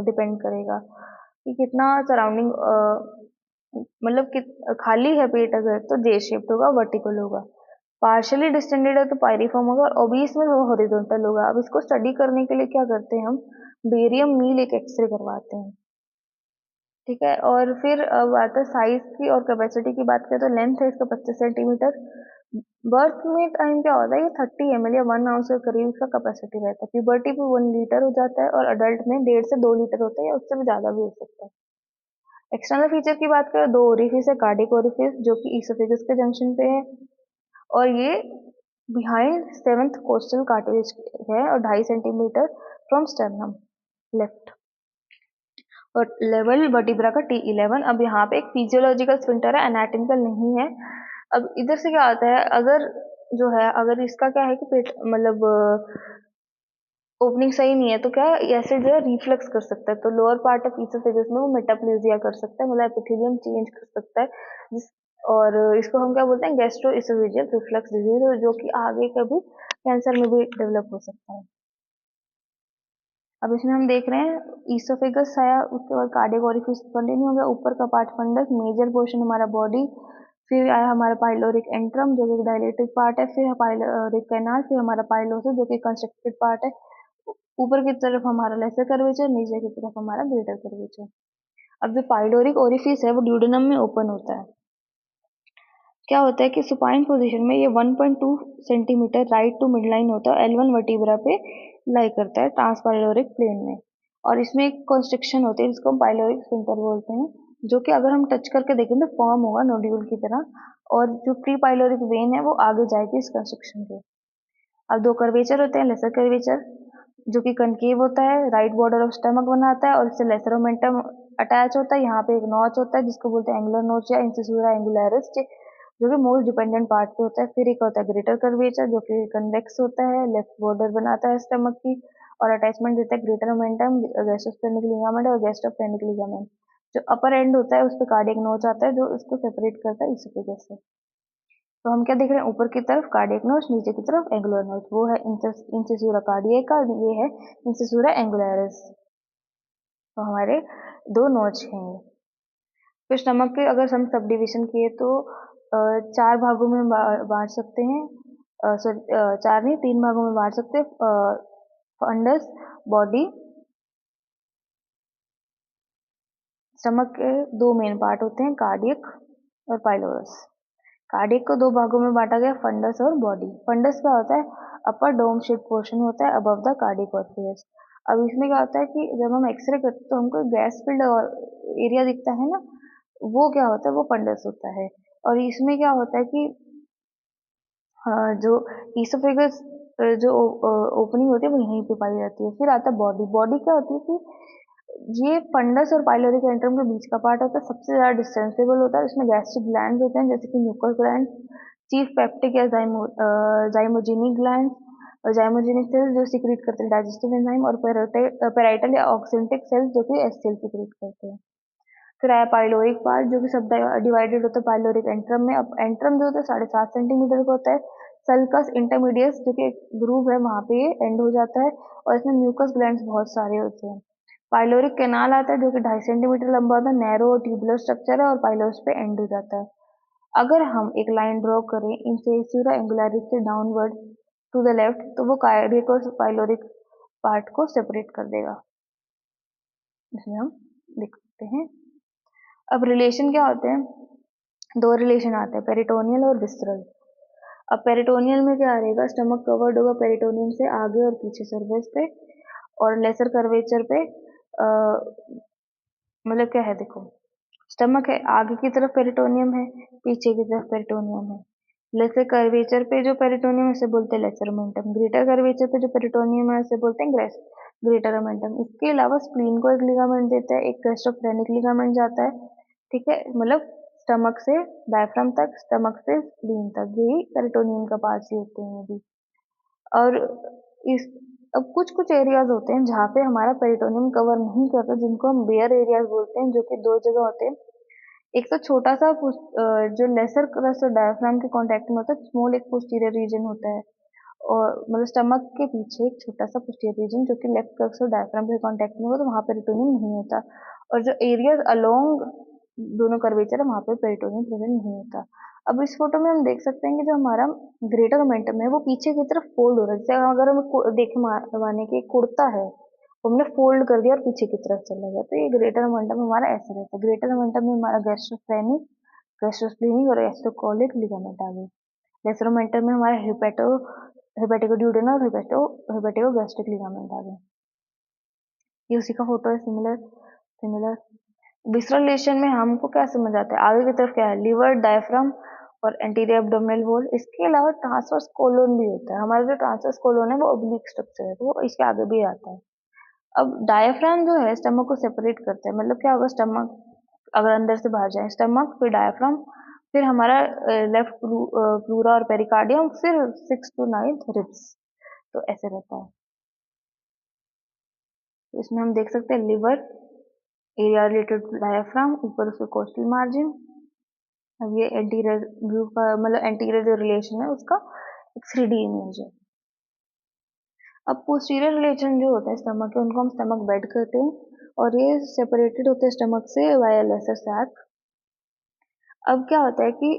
डिपेंड करेगा कि कितना सराउंडिंग, मतलब कि खाली है पेट अगर तो जे शेप्ड होगा, वर्टिकल होगा। पार्शियली डिस्टेंडेड है तो पायरिफॉर्म होगा, और ओबीस में वो हॉरिजॉन्टल होगा। अब इसको स्टडी करने के लिए क्या करते हैं हम, बेरियम मील एक एक्सरे करवाते हैं। ठीक है, और फिर अब आता है साइज की और कैपेसिटी की बात करें तो लेंथ है इसका 25 सेंटीमीटर। बर्थ में टाइम क्या होता है, ये 30 ml या 1 ounce के करीब इसका कैपेसिटी रहता है। प्यूबर्टी पे 1 लीटर हो जाता है, और अडल्ट में 1.5 से 2 लीटर होता है, या उससे भी ज्यादा भी हो सकता है। एक्सटर्नल फीचर की बात करें, दो ओरिफिस है, कार्डिक ओरिफिस जो कि ईसोफेगस के जंक्शन पे है, और ये बिहाइंड सेवेंथ कोस्टल कार्टिलेज है, और 2.5 सेंटीमीटर फ्रॉम स्टर्नम लेफ्ट, और लेवल वर्टिब्रा का T11। अब यहाँ पे एक फिजियोलॉजिकल स्फिंक्टर है, एनाटॉमिकल नहीं है। अब इधर से क्या आता है, अगर जो है, अगर इसका क्या है कि पेट मतलब ओपनिंग सही नहीं है तो क्या ऐसे जो है रिफ्लक्स कर सकता है, तो लोअर पार्ट ऑफ ईसोफेगस में वो मेटाप्लेजिया कर सकता है, मतलब एपिथेलियम चेंज कर सकता है, और इसको हम क्या बोलते हैं, गैस्ट्रो इसोफेजियल रिफ्लक्स डिजीज, जो कि आगे कभी कैंसर में भी डेवलप हो सकता है। अब इसमें हम देख रहे हैं ईसोफेगस आया, उसके बाद कार्डियक ओरिफिस कंटिन्यू हो गया, ऊपर का पार्ट फंडस, मेजर पोर्शन हमारा बॉडी, फिर आया हमारा पाइलोरिक एंट्रम जो कि डायलेटेड पार्ट है, फिर पाइलोरिक कैनाल, फिर हमारा पाइलोसिस जो कि कंस्ट्रक्टेड पार्ट है। ऊपर की तरफ हमारा लेसर कर्वेचर, नीचे की तरफ हमारा ग्रेटर कर्वेचर। अब जो पाइलोरिक ओरिफिस है वो ड्यूडेनम में ओपन होता है। क्या होता है कि सुपाइन पोजीशन में ये 1.2 centimetre right to mid line होता है, L1 वर्टिब्रा पे लाई करता है ट्रांसपाइलोरिक प्लेन में, और इसमें एक कंस्ट्रिक्शन होती है जिसको हम पाइलोरिक स्फिंक्टर बोलते हैं, जो कि अगर हम टच करके देखें तो फॉर्म होगा नोड्यूल की तरह, और जो प्री पाइलोरिक वेन है वो आगे जाएगी इस कंस्ट्रिक्शन के। अब दो कर्वेचर होते हैं, लेसर कर्वेचर जो कि कनकेव होता है, राइट बॉर्डर ऑफ स्टमक बनाता है, और इससे लेसर ओमेंटम अटैच होता है। यहाँ पे एक नॉच होता है जिसको बोलते हैं एंगुलर नॉच या इंसिसूरा एंगुलरिस, जो कि मोस्ट डिपेंडेंट पार्ट पे होता है। फिर एक होता है ग्रेटर कर्वेचर जो कि कन्वेक्स होता है, लेफ्ट बॉर्डर बनाता है स्टमक की, और अटैचमेंट देता है ग्रेटर ओमेंटम, गैस्ट्रोस्टेनिक लिगामेंट और गैस्ट्रोपेनिक लिगामेंट। जो अपर एंड होता है उस पर कार्डियक नोच आता है जो इसको सेपरेट करता है इसोफेगस से। तो हम क्या देख रहे हैं, ऊपर की तरफ कार्डियक नोच, नीचे की तरफ एंगुलर नोच, वो है इंसिसूरा कार्डियका, ये है इंसिसूरा एंगुलरिस। तो हमारे दो नोच हैं। फिर स्टमक के अगर हम सब डिविजन किए तो चार भागों में बांट सकते हैं, सॉरी, चार नहीं, तीन भागों में बांट सकते हैं, फंडस, बॉडी। स्टमक के दो मेन पार्ट होते हैं, कार्डियक और पाइलोरस। कार्डियक को दो भागों में बांटा गया, फंडस और बॉडी। फंडस क्या होता है, अपर डोम शेप पोर्शन होता है अबव द कार्डियक ऑर्फियस। अब इसमें क्या होता है कि जब हम एक्सरे करते हैं तो हमको गैस फिल्ड एरिया दिखता है ना, वो क्या होता है, वो फंडस होता है। और इसमें क्या होता है कि जो ईसोफेगस जो ओपनिंग होती है वो यहीं पे पाई जाती है। फिर आता है बॉडी। बॉडी क्या होती है कि ये फंडस और पाइलोरिक एंट्रम के बीच का पार्ट होता है, सबसे ज्यादा डिस्टेंसेबल होता है। इसमें गैस्ट्रिक ग्लैंड होते हैं जैसे कि म्यूकस ग्लैंड, चीफ पेप्टिक या जाइमोजेनिक ग्लैंड, और जाइमोजेनिक सेल्स जो सिक्रीट करते हैं डाइजेस्टिव एंजाइम, और पेराइटल या ऑक्सेंटिक सेल्स जो कि एचसीएल सिक्रीट करते हैं। फिर आया पाइलोरिक पार्ट जो कि सब डिवाइडेड होता है पाइलोरिक एंट्रम में। अब एंट्रम जो होता है 7.5 सेंटीमीटर का होता है। सल्कस इंटरमीडियस जो कि एक ग्रूव है वहां पे एंड हो जाता है, और इसमें म्यूकस ग्लैंड्स बहुत सारे होते हैं। पाइलोरिक कैनाल आता है जो कि 2.5 सेंटीमीटर लंबा होता है, नैरो और ट्यूबुलर स्ट्रक्चर है, और पाइलोस पे एंड हो जाता है। अगर हम एक लाइन ड्रॉ करें इंसेसुरा एंगुलरिस से डाउनवर्ड टू द लेफ्ट तो वो कार्डियक और पाइलोरिक पार्ट को सेपरेट कर देगा, इसमें हम देख सकते हैं। अब रिलेशन क्या होते हैं, दो रिलेशन आते हैं, पेरिटोनियल और विसरल। अब पेरिटोनियल में क्या रहेगा, स्टमक कवर्ड होगा पेरिटोनियम से आगे और पीछे सर्फेस पे, और लेसर कर्वेचर पे मतलब क्या है देखो, स्टमक है, आगे की तरफ पेरिटोनियम है, पीछे की तरफ पेरिटोनियम है। लेसर कर्वेचर पे जो पेरिटोनियम है उसे बोलते हैं लेसर ओमेंटम, ग्रेटर कर्वेचर पे जो पेरिटोनियम है उसे बोलते हैं ग्रेटर ओमेंटम। इसके अलावा स्प्लीन को एक लिगामेंट देता है, एक गैस्ट्रोफ्रेनिक लिगामेंट जाता है, ठीक है, मतलब स्टमक से डायफ्राम तक, स्टमक से स्प्लीन तक, यही पेरिटोनियम का पार्ट्स ही होते हैं ये भी। और इस अब कुछ कुछ एरियाज होते हैं जहाँ पे हमारा पेरिटोनियम कवर नहीं करता, जिनको हम बेयर एरियाज बोलते हैं, जो कि दो जगह होते हैं। एक तो छोटा सा जो लेसर क्रस्ट और डायफ्राम के कांटेक्ट में होता है, स्मॉल एक पोस्टीरियर रीजन होता है, और मतलब स्टमक के पीछे एक छोटा सा पोस्टीरियर रीजन जो कि लेफ्ट क्रस्ट और डायफ्राम के कांटेक्ट में हो, तो वहाँ पेरिटोनियम नहीं होता। और जो एरियाज अलोंग दोनों कर्वेचर है वहाँ पे पेरिटोनियम प्रेजेंट नहीं होता। अब इस फोटो में हम देख सकते हैं कि जो हमारा ग्रेटर ओमेंटम है वो पीछे की तरफ फोल्ड हो रहा है, जैसे अगर हम देखे माने कि कुर्ता है, तो हमने फोल्ड कर दिया और पीछे की तरफ चला गया, तो ये ग्रेटर ओमेंटम हमारा ऐसा रहता है। ग्रेटर ओमेंटम में हमारा गैस्ट्रोस्प्लेनिक, गैस्ट्रोस्प्लेनिक और गैस्ट्रोकोलिक लिगामेंट आ गए। लेसर ओमेंटम में हमारा हेपेटिकोड्यूडेनल और हेपेटिको गैस्ट्रिक लिगामेंट आ गए। ये उसी का फोटो है, सिमिलर सिमिलर। विसरलेशन में हमको क्या समझ आता है, आगे की तरफ क्या है, लिवर, डायफ्राम और एंटीरियर एब्डोमिनल वॉल। इसके अलावा ट्रांसवर्स कोलोन भी होता है, हमारा जो ट्रांसवर्स कोलोन है वो ओब्लिक स्ट्रक्चर है, तो वो इसके आगे भी आता है। अब डायफ्राम जो है स्टमक को सेपरेट करता है, मतलब क्या होगा, स्टमक अगर अंदर से बाहर जाए, स्टमक फिर डायफ्राम, फिर हमारा लेफ्ट प्लूरा और पेरिकार्डियम, फिर 6 to 9 रिब्स, तो ऐसे रहता है। तो इसमें हम देख सकते हैं liver, area related to diaphragm, ऊपर उसके कोस्टल मार्जिन। अब ये एंटीरियर व्यू का मतलब एंटीरियर जो रिलेशन है उसका एक 3D इमेज है। अब पोस्टीरियर रिलेशन जो होता है स्टमक के, उनको हम स्टमक बेड कहते हैं, और ये सेपरेटेड होते हैं स्टमक से वाया लेसर सैक। अब क्या होता है कि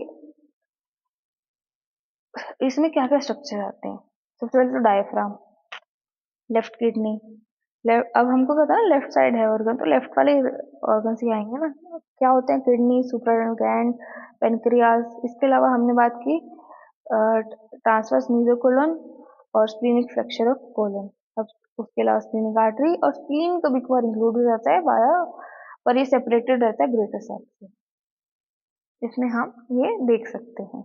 इसमें क्या क्या स्ट्रक्चर आते हैं। सबसे पहले तो डायफ्राम, लेफ्ट किडनी, लेफ्ट, अब हमको पता है लेफ्ट साइड है ऑर्गन, तो लेफ्ट वाले ऑर्गन से आएंगे ना, क्या होते हैं, किडनी, सुप्रारेनल ग्लैंड, पेनक्रियाज। इसके अलावा हमने बात की ट्रांसवर्स मीजोकोलोन और स्प्लीनिक फ्रैक्चर ऑफ कोलन। अब उसके अलावा स्प्लीनिक आर्टरी और स्प्लीन कभी कभार इंक्लूड हो जाता है वाया, पर ये सेपरेटेड रहता है ग्रेटर सैक से। इसमें हम ये देख सकते हैं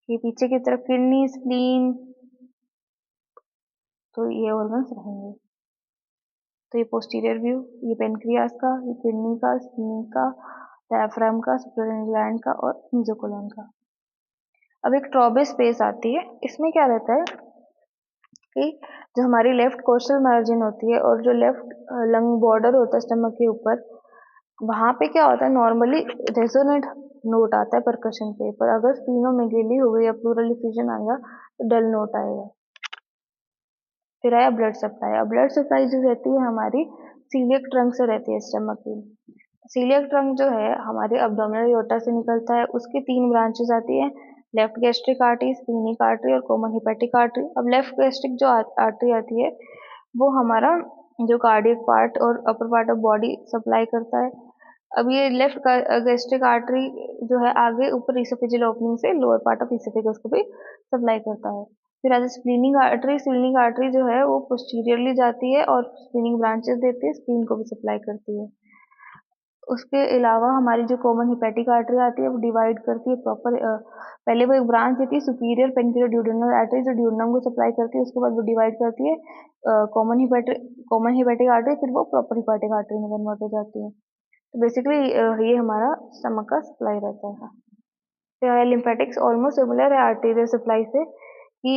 कि पीछे की तरफ किडनी, स्प्लीन, तो ये ऑर्गन्स रहेंगे। तो ये पोस्टीरियर व्यू, ये पेनक्रियास का, ये किडनी का, स्प्लीन का, डायफ्राम का, सुप्रारेनल ग्लैंड का और मीजोकोलोन का। अब एक ट्रॉबे स्पेस आती है, इसमें क्या रहता है कि जो हमारी लेफ्ट कोस्टल मार्जिन होती है और जो लेफ्ट लंग बॉर्डर होता है स्टमक के ऊपर, वहां पे क्या होता है, नॉर्मली रेजोनेंट नोट आता है परकशन पे, पर अगर स्प्लीनोमेगेली हो गई या प्लूरल डिफ्यूजन आएगा तो डल नोट आएगा। फिर आया ब्लड सप्लाई। अब ब्लड सप्लाई जो रहती है हमारी सीलियक ट्रंक से रहती है स्टमक की। सीलियक ट्रंक जो है हमारे अब्डोमिनल एओर्टा से निकलता है, उसकी 3 ब्रांचेस आती है, left gastric artery, splenic artery और कॉमन हिपेटिक आर्टरी। अब लेफ्ट गैस्ट्रिक जो आर्टरी आती है वो हमारा जो कार्डियक पार्ट और upper part of body supply करता है। अब ये लेफ्ट गैस्ट्रिक आर्टरी जो है आगे ऊपर इसोफेजियल ओपनिंग से लोअर पार्ट ऑफ इसोफेगस को भी सप्लाई करता है। फिर आज स्प्लीनिक आर्टरी जो है वो पोस्टीरियरली जाती है और स्प्लीनिक ब्रांचेस देती है, स्प्लीन को भी सप्लाई करती है। उसके अलावा हमारी जो कॉमन हिपेटिक आर्टरी आती है वो डिवाइड करती है प्रॉपर, पहले वो एक ब्रांच देती है सुपीरियर पेनक्रियो ड्यूडेनल आर्टरी जो ड्यूडेनम को सप्लाई करती है, उसके बाद वो डिवाइड करती है कॉमन हिपेटिक आर्टरी, फिर वो प्रॉपर हिपेटिक आर्टरी में कन्वर्ट हो जाती है। तो बेसिकली ये हमारा स्टमक का सप्लाई रहता है। फिर लिम्फेटिक्स ऑलमोस्ट सिमिलर है आर्टेरियल सप्लाई से, कि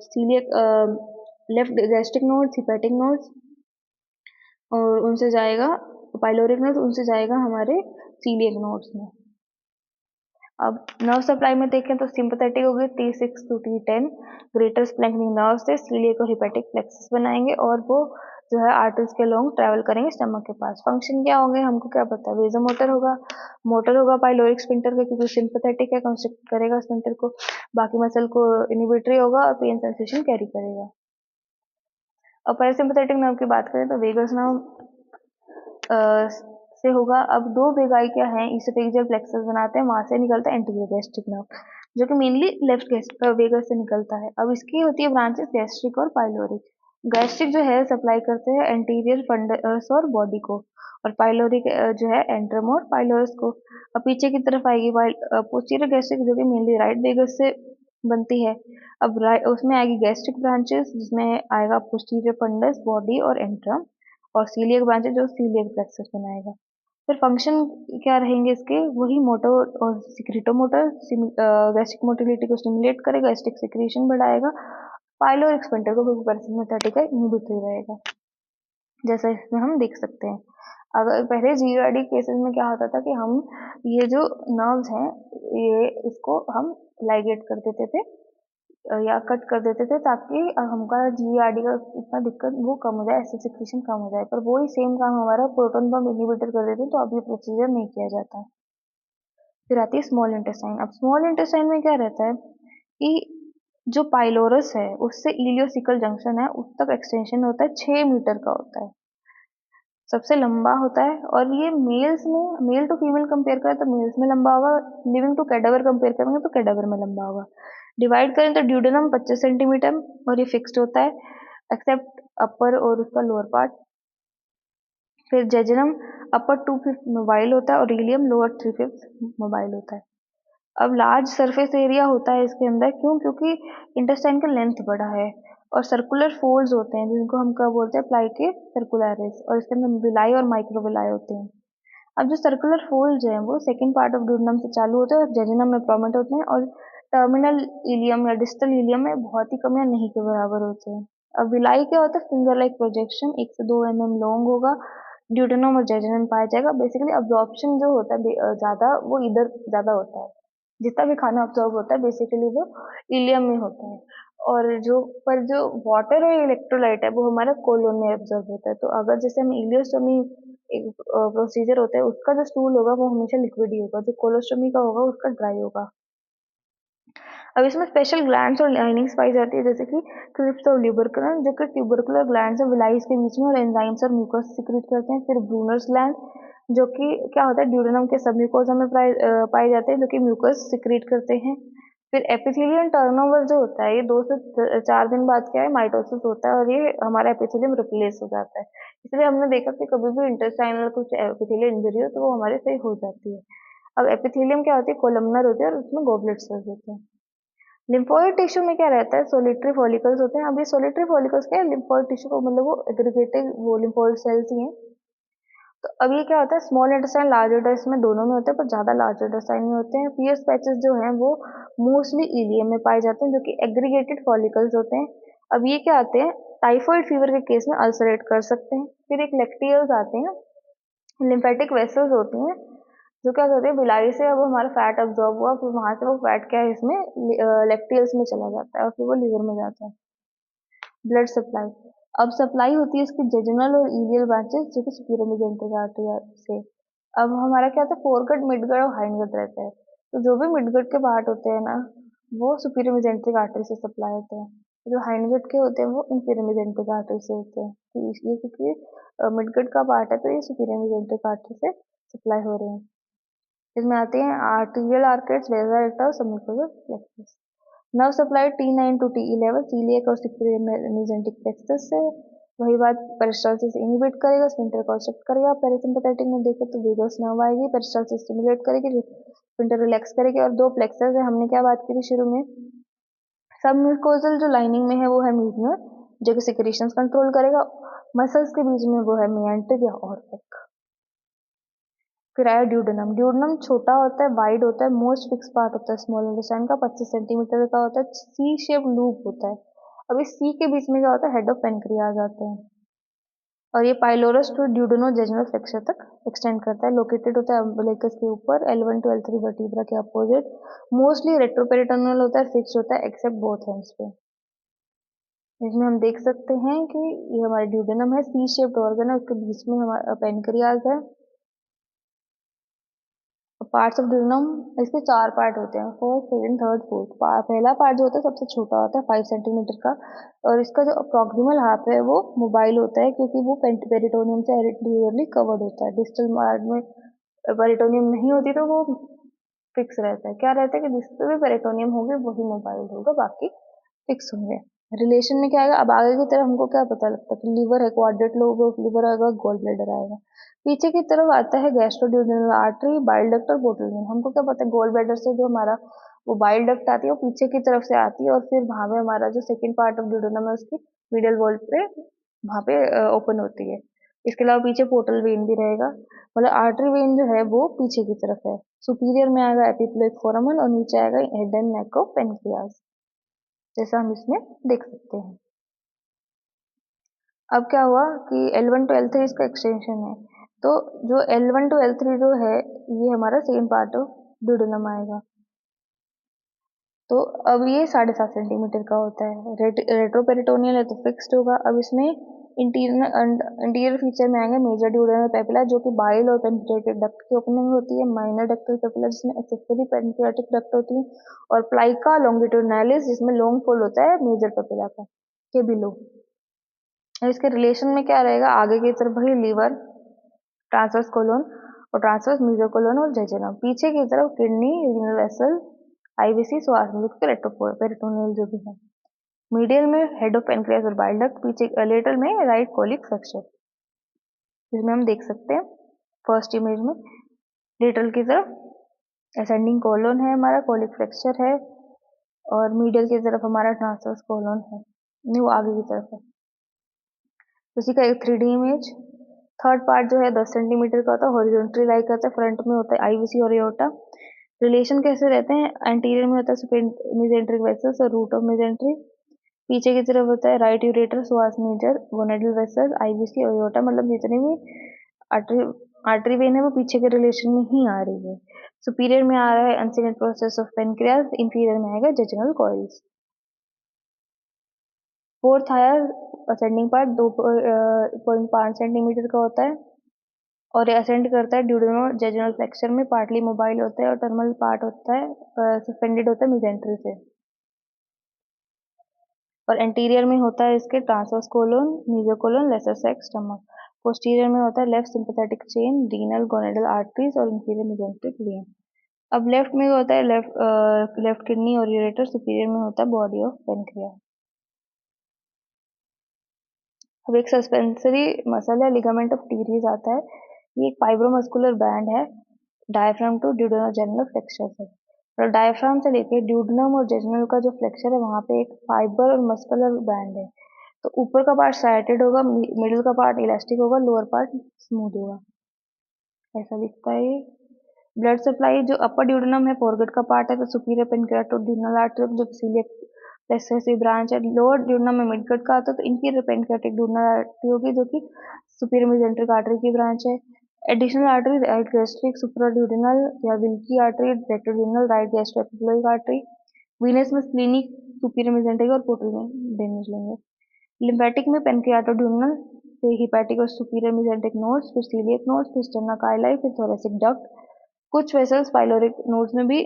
coeliac left gastric nodes, hepatic nodes और उनसे जाएगा पाइलोरिक नोड्स, उनसे जाएगा हमारे सीलियक नोड्स में। अब नर्व सप्लाई में देखें तो सिंपैथेटिक हो गई T6 to T10, greater splanchnic nerve से सीलियक और हिपेटिक प्लेक्सस बनाएंगे और वो जो है आर्टरीज के लॉन्ग ट्रैवल करेंगे स्टमक के पास। फंक्शन क्या होंगे हमको क्या पता है, वेजोमोटर होगा, मोटर होगा पाइलोरिक स्फिंक्टर का क्योंकि सिंपैथेटिक है, कंस्ट्रिक्ट करेगा स्फिंक्टर को, बाकी मसल को इनहिबिटरी होगा और पेन सेंसेशन कैरी करेगा। और पैरासिम्पैथेटिक नर्व की बात करें तो वेगस नर्व से होगा। अब दो वेगाई क्या है, इसोफेजियल प्लेक्सस बनाते हैं, वहां से निकलता है एंटीरियर गैस्ट्रिक नर्व जो कि मेनली लेफ्ट वेगस से निकलता है। अब इसकी होती है ब्रांचेस गैस्ट्रिक और पाइलोरिक। गैस्ट्रिक जो है सप्लाई करते हैं एंटीरियर फंडस और बॉडी को, और पाइलोरिक जो है एंट्रम और पाइलोरस को। अब पीछे की तरफ आएगी पोस्टीरियर गैस्ट्रिक जो कि मेनली राइट वेगस से बनती है। अब उसमें आएगी गैस्ट्रिक ब्रांचेस जिसमें आएगा पोस्टीरियर फंडस, बॉडी और एंट्रम, और सीलियक ब्रांचेस जो सीलियक प्लेक्सस बनाएगा। फिर फंक्शन क्या रहेंगे इसके, वही मोटर और सिक्रेटोमोटर, गैस्ट्रिक मोटिलिटी को स्टिमुलेट करेगा, गैस्ट्रिक सिक्रीशन बढ़ाएगा, पाइलोरिक स्फिंक्टर को पैरासिम्पैथेटिक इनहिबिटरी रहेगा, जैसा इसमें हम देख सकते हैं। अगर पहले जीआरडी केसेस में क्या होता था कि हम ये जो नर्व्स हैं ये इसको हम लाइगेट कर देते थे या कट कर देते थे ताकि हमका जीआरडी का इतना दिक्कत वो कम हो जाए, एसिड सिक्रीशन कम हो जाए, पर वही सेम काम हमारा प्रोटॉन पंप इनहिबिटर कर देते हैं, तो अब ये प्रोसीजर नहीं किया जाता। फिर आती है स्मॉल इंटेस्टाइन। अब स्मॉल इंटेस्टाइन में क्या रहता है कि जो पाइलोरस है उससे इलियोसिकल जंक्शन है उस तक एक्सटेंशन होता है, 6 मीटर का होता है, सबसे लंबा होता है। और ये मेल्स में, मेल टू फीमेल कंपेयर करें तो मेल्स में लंबा होगा, लिविंग टू कैडावर कंपेयर करेंगे तो कैडावर में लंबा होगा। डिवाइड करें तो ड्यूडेनम 25 सेंटीमीटर और ये फिक्स्ड होता है एक्सेप्ट अपर और उसका लोअर पार्ट। फिर जेजनम अपर 2/5 मोबाइल होता है और इलियम लोअर 3/5 मोबाइल होता है। अब लार्ज सरफेस एरिया होता है इसके अंदर, क्यों? क्योंकि इंटेस्टाइन का लेंथ बड़ा है और सर्कुलर फोल्ड्स होते हैं जिनको हम क्या बोलते हैं, प्लाइके सर्कुलरिस, और इसके अंदर विलाई और माइक्रोविलाई होते हैं। अब जो सर्कुलर फोल्ड्स हैं वो सेकंड पार्ट ऑफ ड्यूडेनम से चालू होते हैं और जेजुनम में प्रोमिनेंट होते हैं, और टर्मिनल इलियम या डिस्टल इलियम में बहुत ही कम या नहीं के बराबर होते हैं। अब विलाई क्या होता है, फिंगर लाइक प्रोजेक्शन, 1 से 2 mm लॉन्ग होगा, ड्यूडेनम और जेजुनम में पाया जाएगा। बेसिकली अब्जॉर्प्शन जो होता है ज्यादा वो इधर ज्यादा होता है, जितना भी खाना अब्जॉर्ब होता है बेसिकली वो इलियम में होता है। और जो वाटर और इलेक्ट्रोलाइट है वो हमारा कोलोन में एब्जॉर्ब होता है। तो अगर जैसे हम इलियोस्टोमी एक प्रोसीजर होता है उसका जो स्टूल होगा वो हमेशा लिक्विड ही होगा, जो कोलोस्टोमी का होगा उसका ड्राई होगा। अब इसमें स्पेशल ग्लैंड्स और लाइनिंग्स पाई जाती है जैसे कि क्रिप्स और ट्यूबरकुलम, जो कि ट्यूबरकुलर ग्लैंड्स और विलाइस के बीच में और एंजाइम्स और म्यूकस सिक्रीट करते हैं। फिर ब्रूनर्स ग्लैंड जो कि क्या होता है, ड्यूडेनम के सब म्यूकोजा में पाए जाते हैं जो कि म्यूकस सिक्रीट करते हैं। फिर एपिथेलियम टर्नओवर जो होता है ये 2 से 4 दिन बाद क्या है, माइटोसिस होता है और ये हमारा एपिथेलियम रिप्लेस हो जाता है। इसलिए हमने देखा कि कभी भी इंटेस्टाइनल कुछ एपिथेलियल इंजरी हो तो वो हमारे सही हो जाती है। अब एपिथेलियम क्या होती है, कोलमनर होती है और उसमें गोबलेट सेल्स होते हैं। लिम्फोइड टिश्यू में क्या रहता है, सोलिटरी फॉलिकल्स होते हैं। अब ये सोलिटरी फॉलिकल्स क्या है, लिम्फोइड टिश्यू को मतलब वो एग्रीगेटेड वो लिम्फोइड सेल्स ही हैं। तो अब ये क्या होता है, स्मॉल इंटेस्टाइन लार्ज इंटेस्टाइन में दोनों में होते हैं पर ज्यादा लार्ज इंटेस्टाइन में होते हैं। पियर्स पैचेस जो हैं वो मोस्टली इलियम में पाए जाते हैं जो कि एग्रीगेटेड फॉलिकल्स होते हैं। अब ये क्या आते हैं, टाइफॉइड फीवर के केस में अल्सरेट कर सकते हैं। फिर एक लेक्टियल्स आते हैं, लिम्फेटिक वेसल्स होती हैं जो क्या करते हैं, बिलाई से अब हमारा फैट अब्जॉर्ब हुआ, फिर वहां से वो फैट क्या है इसमें लेक्टियल्स में चला जाता है और फिर वो लिवर में जाता है। ब्लड सप्लाई, अब सप्लाई होती है इसकी जेजुनल और इलियल ब्रांचेस जो कि सुपीरियर मेजेंटिक आर्टरी से। अब हमारा क्या होता है, फोरगट, मिडगट और हाइंडगट रहता है। तो जो भी मिडगट के पार्ट होते हैं ना वो सुपीरियर मेजेंटिक आर्टरी से सप्लाई होते हैं, जो हाइंडगट के होते हैं वो इंफीरियर मेजेंटिक आर्टरी से होते हैं। तो इसलिए क्योंकि मिडगट का पार्ट है तो ये सुपीरियर मेजेंटिक आर्टरी से सप्लाई हो रहे हैं। इसमें आते हैं आर्टीरियल आर्टरीज, वेसा रेक्टा और submucosal plexus. Nerve supply T9 to T11 coeliac और सुपीरियर मेजेंटिक प्लेक्सस से। वही बात पेरिस्टालसिस इनहिबिट करेगा, स्फिंक्टर कंस्ट्रक्ट करेगा। पैरासिम्पैथेटिक में देखें तो वेगस नर्व आएगी, पेरिस्टालसिस स्टिमुलेट करेगी, स्फिंक्टर रिलैक्स करेगी। और दो प्लेक्सस है, हमने क्या बात की थी शुरू में, सबम्यूकोजल जो लाइनिंग में है वो है मीजनर जो कि सिक्रीशंस कंट्रोल करेगा, मसल्स के बीच में वो है मियांटिक या ऑर्फिक। फिर आया ड्यूडेनम। ड्यूडेनम छोटा होता है, वाइड होता है, मोस्ट फिक्स पार्ट होता है स्मॉल इंटेस्टाइन का, 25 सेंटीमीटर का होता है, सी शेप लूप होता है। अब इस सी के बीच में क्या होता है, हेड ऑफ पेनक्रियाज आते हैं। और ये पाइलोरस टू ड्यूडेनोजेजुनल फ्लेक्सर तक एक्सटेंड करता है, लोकेटेड होता है अम्बिलिकस के ऊपर, L1 to L3 वर्टिब्रा के अपोजिट। मोस्टली रेट्रोपेरिटोनियल होता है, फिक्स होता है एक्सेप्ट बोथ एंड्स पे। इसमें हम देख सकते हैं कि ये हमारा ड्यूडेनम है, सी शेप्ड ऑर्गन है, उसके बीच में हमारा पेनक्रियाज है। पार्ट्स ऑफ ड्यूडेनम, इसके 4 पार्ट होते हैं, फर्स्ट, सेकंड, थर्ड, फोर्थ। पहला पार्ट जो होता है सबसे छोटा होता है, 5 सेंटीमीटर का, और इसका जो प्रॉक्सिमल हाफ है वो मोबाइल होता है क्योंकि वो पेरिटोनियम से एरिटरी कवर्ड होता है। डिस्टल पार्ट में पेरिटोनियम नहीं होती तो वो फिक्स रहता है। क्या रहता है कि जिस पे भी पेरिटोनियम होगी वही मोबाइल होगा, बाकी फिक्स होंगे। रिलेशन में क्या आएगा, अब आगे की तरफ हमको क्या पता लगता है कि लीवर है, क्वाड्रेट लोब ऑफ लीवर आएगा, गॉल ब्लैडर आएगा। पीछे की तरफ आता है गैस्ट्रोड्यूडेनल आर्टरी, बाइल डक्ट और पोर्टल वेन। हमको क्या पता है, गॉल ब्लैडर से जो हमारा वो बाइल डक्ट आती है वो पीछे की तरफ से आती है, और फिर वहां पे हमारा जो सेकंड पार्ट ऑफ ड्यूडेनम है उसकी मिडल वॉल पे वहां पे ओपन होती है। इसके अलावा पीछे पोर्टल वेन भी रहेगा, मतलब आर्टरी वेन जो है वो पीछे की तरफ है। सुपीरियर में आएगा एपिप्लेक फोरामन और नीचे आएगा head and neck of pancreas, जैसा हम इसमें देख सकते हैं। अब क्या हुआ कि L1 to L3 इसका एक्सटेंशन है, तो जो L1 to L3 जो है ये हमारा सेकेंड पार्ट ऑफ ड्यूडेनम आएगा। तो अब ये 7.5 सेंटीमीटर का होता है। रेट्रोपेरिटोनियल है तो फिक्स्ड होगा। अब इसमें इंटीरियर फीचर में आएंगे मेजर ड्यूडेनल पेपिला जो कि बाइल और पेनिट्रेटिव डक्ट की ओपनिंग होती है, माइनर डक्टल पेपिला जिसमें एक्सेसरी पेनिट्रेटिव डक्ट होती है, और प्लाइका लॉन्गिट्यूडनालिस जिसमें लॉन्ग फोल्ड होता है मेजर पेपिला का के बिलो। इसके रिलेशन में क्या रहेगा, आगे की तरफ वही लीवर, ट्रांसवर्स कोलोन और ट्रांसवर्स मेसोकोलोन और जेजुनम, पीछे की तरफ किडनी, रीनल वेसल, आईवीसी, श्वासनलिक, पेरिटोनियल जो भी है। मीडियल में हेड ऑफ पेनक्रियास और बाइल डक्ट, पीछे लेटर में राइट कोलिक फ्रैक्चर, जिसमें हम देख सकते हैं फर्स्ट इमेज में लेटरल की तरफ असेंडिंग कोलोन है, हमारा कोलिक फ्रैक्चर है, और मीडियल की तरफ हमारा ट्रांसवर्स कोलोन है, न्यू आगे की तरफ है। उसी का एक 3D इमेज। थर्ड पार्ट जो है 10 सेंटीमीटर का होता है, हॉरिजॉन्टली लाई करता है, फ्रंट में होता है आईवीसी और एओर्टा। रिलेशन कैसे रहते हैं, एंटीरियर में होता है मेसेंट्रिक वेसल्स और रूट ऑफ मेसेंट्री, पीछे की तरफ होता है राइट यूरेटर, श्वास मेजर, गोनेडल वेसल्स, आईवीसी और एओर्टा, मतलब जितनी भी आर्टरी आर्टरी वेन है वो पीछे के रिलेशन में ही आ रही है। सुपीरियर में आ रहा है uncinate process of pancreas, inferior में आएगा jejunal coils. Fourth higher ascending part 2.5 centimetre का होता है और ये असेंड करता है ड्यूडेनल जेजुनल फ्लेक्सर में, पार्टली मोबाइल होता है और टर्मिनल पार्ट होता है सस्पेंडेड होता है मेसेंट्री से, और एंटीरियर में होता है इसके transverse colon, mesocolon, lesser sac, stomach. Posterior में होता है left sympathetic chain, renal, gonadal arteries और इंफीरियर मेसेंट्रिक वेन। अब लेफ्ट में होता है लेफ्ट किडनी और यूरेटर, सुपीरियर में होता है बॉडी ऑफ पेनक्रियास। अब एक सस्पेंसरी मसल है लिगामेंट ऑफ टीरीज आता है, ये एक फाइब्रोमस्कुलर बैंड है diaphragm to duodenal jejunal flexure से, और डायफ्राम से लेके ड्यूडेनम और जेजुनल का जो फ्लेक्सर है वहां पे एक फाइबर और मस्कुलर बैंड है। तो ऊपर का पार्ट साइटेड होगा, मिडिल का पार्ट इलास्टिक होगा, लोअर पार्ट स्मूथ होगा, ऐसा दिखता है ये। ब्लड सप्लाई जो अपर ड्यूडेनम है फोरगेट का पार्ट है, तो सुपीरियर पेनक्रियाटोड्यूडनल आर्टरी जो सीलियक प्लेक्सस ब्रांच है। लोअर ड्यूडेनम में मिडगट का आता है, तो इंफीरियर पेनक्रियाटिक ड्यूडेनल आर्टरी होगी जो कि सुपीरियर मेसेंट्रिक आर्टरी की ब्रांच है। Additional artery right gastric supraduodenal या Wilkie artery, retroduodenal right gastroepiploic artery. Venous में स्प्लीनिक सुपीरियर मेसेंट्रिक और पोर्टल में ड्रेनेज लेंगे। लिम्फेटिक में पेनक्रियाटोड्यूडनल से हिपैटिक और सुपीरियर मेसेंट्रिक नोड्स, फिर सीलियक नोड्स, फिर स्टेर्नाकाइलाई, फिर थोरेसिक डक्ट। कुछ वेसल्स पाइलोरिक नोड्स में भी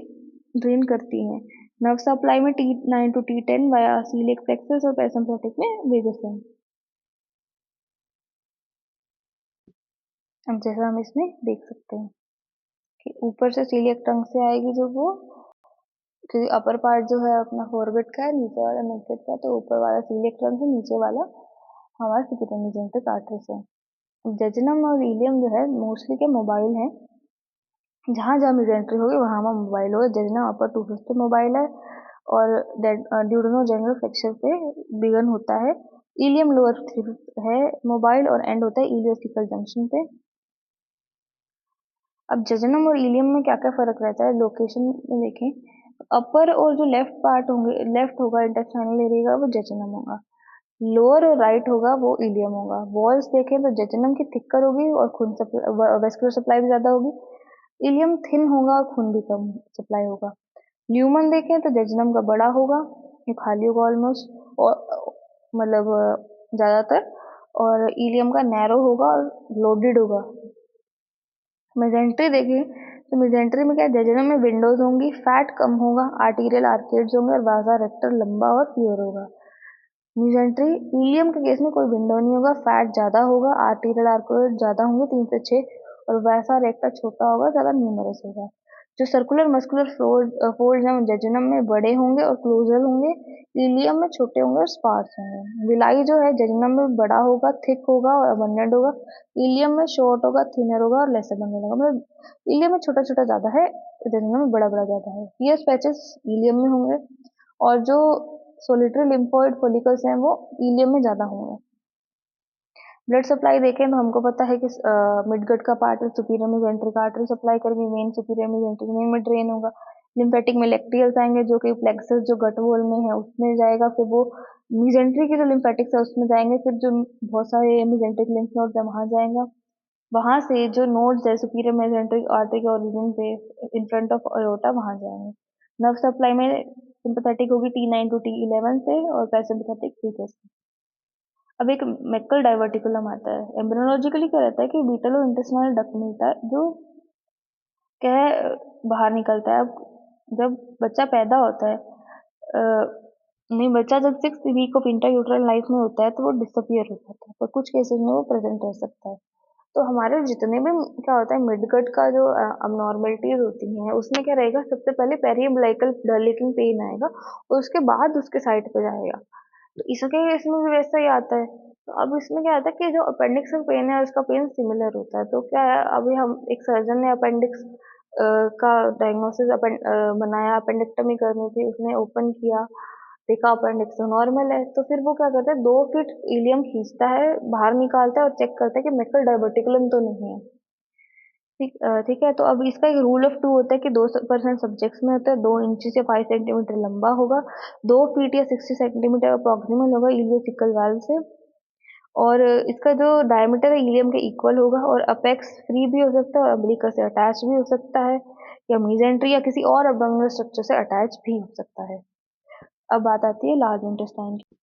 ड्रेन करती हैं। नर्व सप्लाई में T9 to T10 via coeliac plexus और पैरासिम्पैथिक में वेगस वेन। अब जैसा हम इसमें देख सकते हैं कि ऊपर से सीलियक टंग से आएगी जो वो, क्योंकि अपर पार्ट जो है अपना फोरगेट का है, नीचे वाला मिडगेट का, तो ऊपर वाला सीलियक टंग है, नीचे वाला हमारा सुपीरियर मेसेंट्रिक आर्टरी से। जेजुनम और इलियम जो है मोस्टली के मोबाइल हैं, जहाँ जहाँ मेसेंट्री होगी वहाँ वहाँ मोबाइल होगा। जेजुनम अपर 250 मोबाइल है और ड्यूडेनल जेजुनल फ्लेक्सर पे बिगन होता है। इलियम लोअर 350 है मोबाइल और एंड होता है इलियोस्टिकल जंक्शन पे। अब जेजुनम और इलियम में क्या क्या फर्क रहता है लोकेशन में देखें, अपर और जो लेफ्ट पार्ट होंगे, लेफ्ट होगा इंटेस्टाइनल एरिया का वो जेजुनम होगा, लोअर और राइट होगा वो इलियम होगा। वॉल्स देखें तो जेजुनम की थिकर होगी और खून वेस्कुलर सप्लाई भी ज्यादा होगी, इलियम थिन होगा और खून भी कम सप्लाई होगा। ल्यूमन देखें तो जेजुनम का बड़ा होगा, ये खाली होगा ऑलमोस्ट, और मतलब ज्यादातर, और इलियम का नैरो होगा और लोडेड होगा। मेजेंट्री देखें तो मेजेंट्री में क्या, जेजुनम में विंडोज होंगी, फैट कम होगा, आर्टीरियल आर्केड्स होंगे और वाजा रेक्टर लंबा और प्योर होगा। मेजेंट्री इलियम के केस में कोई विंडो नहीं होगा, फैट ज्यादा होगा, आर्टीरियल आर्केड ज्यादा होंगे 3 से 6, और वैसा रेक्टर छोटा होगा, ज्यादा न्यूमरस होगा। जो सर्कुलर मस्कुलर फोल्ड हैं जेजुनम में बड़े होंगे और क्लोजल होंगे, इलियम में छोटे होंगे और स्पार्स होंगे। विलाई जो है जेजुनम में बड़ा होगा, थिक होगा और अबंडेंट होगा, इलियम में शॉर्ट होगा, थिनर होगा और लेस अबंडेंट होगा। मतलब इलियम में छोटा छोटा ज्यादा है, जेजुनम में बड़ा बड़ा ज्यादा है। पीएस पैचेस इलियम में होंगे और जो सोलिटरी लिम्फोइड फोलिकल्स हैं वो इलियम में ज्यादा होंगे। ब्लड सप्लाई देखें तो हमको पता है कि मिडगट का part superior mesenteric artery supply करेगी, मेन सुपीरियर मेजेंट्रिक वेन में ड्रेन होगा। लिम्फेटिक में लेक्टियल्स आएंगे जो कि प्लेक्सस जो गट वॉल में है उसमें जाएगा, फिर वो मेजेंट्री के जो लिम्फेटिक्स है उसमें जाएंगे, फिर जो बहुत सारे मेजेंट्रिक लिम्फ नोड्स है वहां जाएगा। वहां से जो नोड्स है सुपीरियर मेजेंट्रिक आर्टरी के ओरिजिन पे इन फ्रंट ऑफ अयोटा वहां जाएंगे। नर्व सप्लाई में सिंपैथेटिक होगी T9 टू T11 से और पैरासिम्पैथेटिक T10 से। अब एक मेकल डाइवर्टिकुलम आता है। एम्ब्रियोलॉजिकली क्या रहता है कि बीटल और इंटेस्टाइनल डक्ट मिलता है जो क्या है बाहर निकलता है। अब जब बच्चा पैदा होता है नहीं, बच्चा जब 6 वीक ऑफ इंट्रायूटरल लाइफ में होता है तो वो डिसअपियर हो जाता है, पर कुछ केसेस में वो प्रेजेंट रह सकता है। तो हमारे जितने भी क्या होता है मिडगट का जो अबनॉर्मलिटीज होती हैं उसमें क्या रहेगा, सबसे पहले पेरिअम्बलाइकल डर्लिटिंग पेन आएगा और उसके बाद उसके साइड पे जाएगा। तो इसके इसमें भी वैसा ही आता है। तो अब इसमें क्या आता है कि जो अपेंडिक्स का पेन है उसका पेन सिमिलर होता है। तो क्या है, अभी हम एक सर्जन ने अपेंडिक्स का डायग्नोसिस बनाया, अपेंडिक्टमी करनी थी, उसने ओपन किया, देखा अपेंडिक्स तो नॉर्मल है, तो फिर वो क्या करता है 2 फीट इलियम खींचता है, बाहर निकालता है और चेक करता है कि मेकल डायवर्टिकुलम तो नहीं है। ठीक है। तो अब इसका एक रूल ऑफ टू होता है कि 2% सब्जेक्ट्स में होता है, 2 इंच से 5 सेंटीमीटर लंबा होगा, 2 फीट या 60 सेंटीमीटर अप्रोक्सीमल होगा इलियोसिकल वाल्व से, और इसका जो डायमीटर है इलियम के इक्वल होगा, और अपेक्स फ्री भी हो सकता है और अम्बिलिकस से अटैच भी हो सकता है, या मीजेंट्री या किसी और अबडोमिनल स्ट्रक्चर से अटैच भी हो सकता है। अब बात आती है लार्ज इंटेस्टाइन की।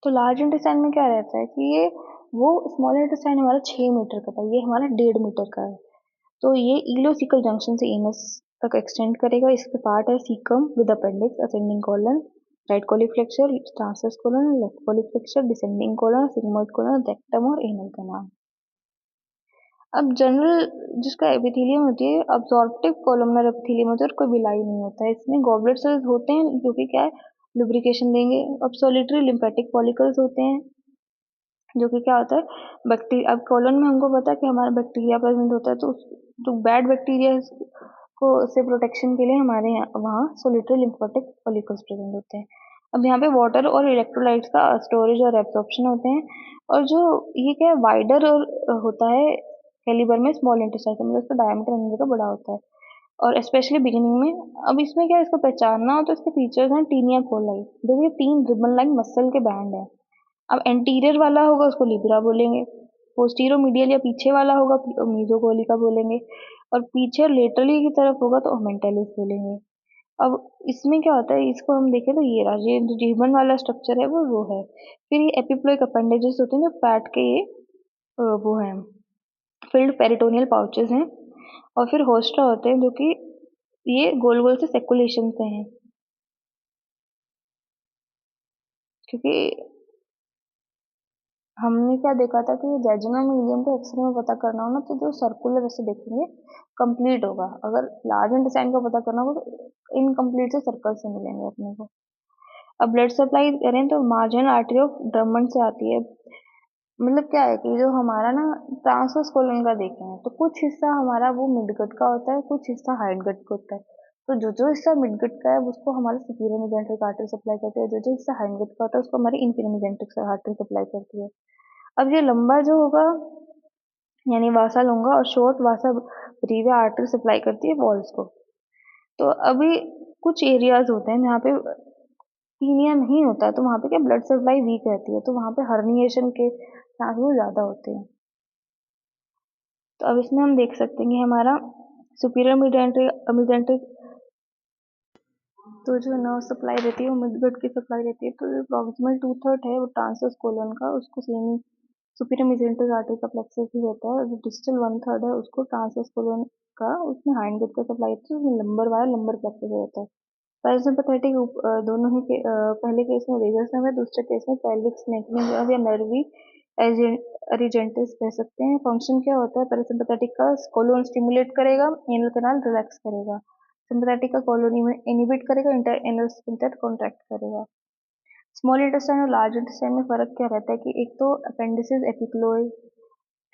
तो लार्ज इंटेस्टाइन में क्या रहता है कि ये वो स्मॉल इंटेस्टाइन हमारा 6 मीटर का था, ये हमारा 1.5 मीटर का है। तो ये इलोसिकल जंक्शन से एनस तक एक्सटेंड करेगा। इसके पार्ट है caecum with appendix, ascending colon, right colic flexure, transverse colon, left colic flexure, descending colon, sigmoid colon, rectum और एनल कैनाल। अब जनरल जिसका एपिथेलियम होती है अब्सॉर्प्टिव कोलमनर एपिथेलियम होता है और कोई बिलाई नहीं होता है। इसमें गॉबलेट सेल्स होते हैं जो कि क्या है लुब्रिकेशन देंगे। अब सोलिटरी लिम्फेटिक फॉलिकल्स होते हैं जो कि क्या होता है बैक्टीरिया। अब कॉलन में हमको पता है कि हमारा बैक्टीरिया प्रेजेंट होता है, तो जो बैड बैक्टीरिया को से प्रोटेक्शन के लिए हमारे यहाँ वहाँ सोलिटरी लिम्फेटिक फॉलिकल्स प्रेजेंट होते हैं। अब यहाँ पे वाटर और इलेक्ट्रोलाइट्स का स्टोरेज और एब्जॉर्प्शन होते हैं। और जो ये क्या है वाइडर और होता है कैलिबर में स्मॉल इंटेस्टाइन, मतलब उसका डायमीटर अंदर का बड़ा होता है, और स्पेशली बिगिनिंग में। अब इसमें क्या है, इसको पहचानना हो तो इसके फीचर्स हैं टीनिया कोलाई, जो ये 3 रिबन लाइन मसल के बैंड है। अब एंटीरियर वाला होगा उसको लिब्रा बोलेंगे, पोस्टीरो मीडियल या पीछे वाला होगा मीजोकोलिका बोलेंगे, और पीछे लेटरली की तरफ होगा तो ओमेंटालिस बोलेंगे। अब इसमें क्या होता है, इसको हम देखें तो ये रहा, ये जो रिबन वाला स्ट्रक्चर है वो है। फिर ये एपिप्लोइक अपेंडेजेस होते हैं जो फैट के ये वो हैं फिल्ड पेरिटोनियल पाउचेस हैं। और फिर होस्टा होते हैं जो कि ये गोल गोल से सेकुलेशन से हैं, क्योंकि हमने क्या देखा था कि जैजुनम मीडियम को एक्सरे में पता करना हो ना तो जो सर्कुलर ऐसे देखेंगे कंप्लीट होगा, अगर लार्ज इंटेस्टाइन का पता करना होगा तो इनकम्प्लीट से सर्कल से मिलेंगे अपने को। अब ब्लड सप्लाई करें तो मार्जिनल आर्टरी ऑफ ड्रमंड से आती है। मतलब क्या है कि जो हमारा ना ट्रांसवर्स कोलन का देखें हैं तो कुछ हिस्सा हमारा वो मिडगट का होता है, कुछ हिस्सा हाइडगट का होता है। तो जो जो हिस्सा मिडगट का है उसको हमारे सुपीरियर मेजेंट्रिक आर्टरी सप्लाई करती है, जो जो हिस्सा हाइडगट का होता है उसको हमारी इंफीरियर मेजेंट्रिक आर्टरी सप्लाई करती है। अब ये लंबा जो होगा यानी वासा लूंगा और शॉर्ट वासा ब्रीविया आर्टरी सप्लाई करती है वॉल्स को। तो अभी कुछ एरियाज होते हैं जहाँ पे पीनिया नहीं होता है, तो वहाँ पे क्या ब्लड सप्लाई वीक रहती है, तो वहाँ पे हर्निएशन के चांसेस ज़्यादा होते हैं। तो अब इसमें हम देख सकते हैं कि हमारा सुपीरियर मेजेंट्रिक मेजेंट्रिक तो जो नर्व सप्लाई रहती है वो मिडगट की सप्लाई रहती है। तो जो प्रॉक्सिमल 2/3 है वो ट्रांसवर्स कोलन का, उसको सेमी सुपीरियर मेजेंट्रिक आर्टरी का प्लेक्सस ही रहता है, और जो डिस्टल 1/3 है उसको ट्रांसवर्स कोलन का, उसमें हाइंडगट का सप्लाई होती है, उसमें लंबर वायर लंबर प्लेक्सस रहता है। पैरासिम्पैथेटिक दोनों ही पहले केस में वेगस नर्व है, दूसरे केस में पेल्विक स्नेकिंग नर्व या नर्वी रिजेंटिस कह सकते हैं। फंक्शन क्या होता है, पैरासिम्पैथेटिक का कोलोन स्टिमुलेट करेगा, एनल कैनाल रिलैक्स करेगा। सिंपैथेटिक का कोलोन इनहिबिट करेगा, एनल स्फिंक्टर कॉन्ट्रैक्ट करेगा। स्मॉल इंटेस्टाइन और लार्ज इंटेस्टाइन में फर्क क्या रहता है कि एक तो अपेंडिसेस, एपिक्लोई,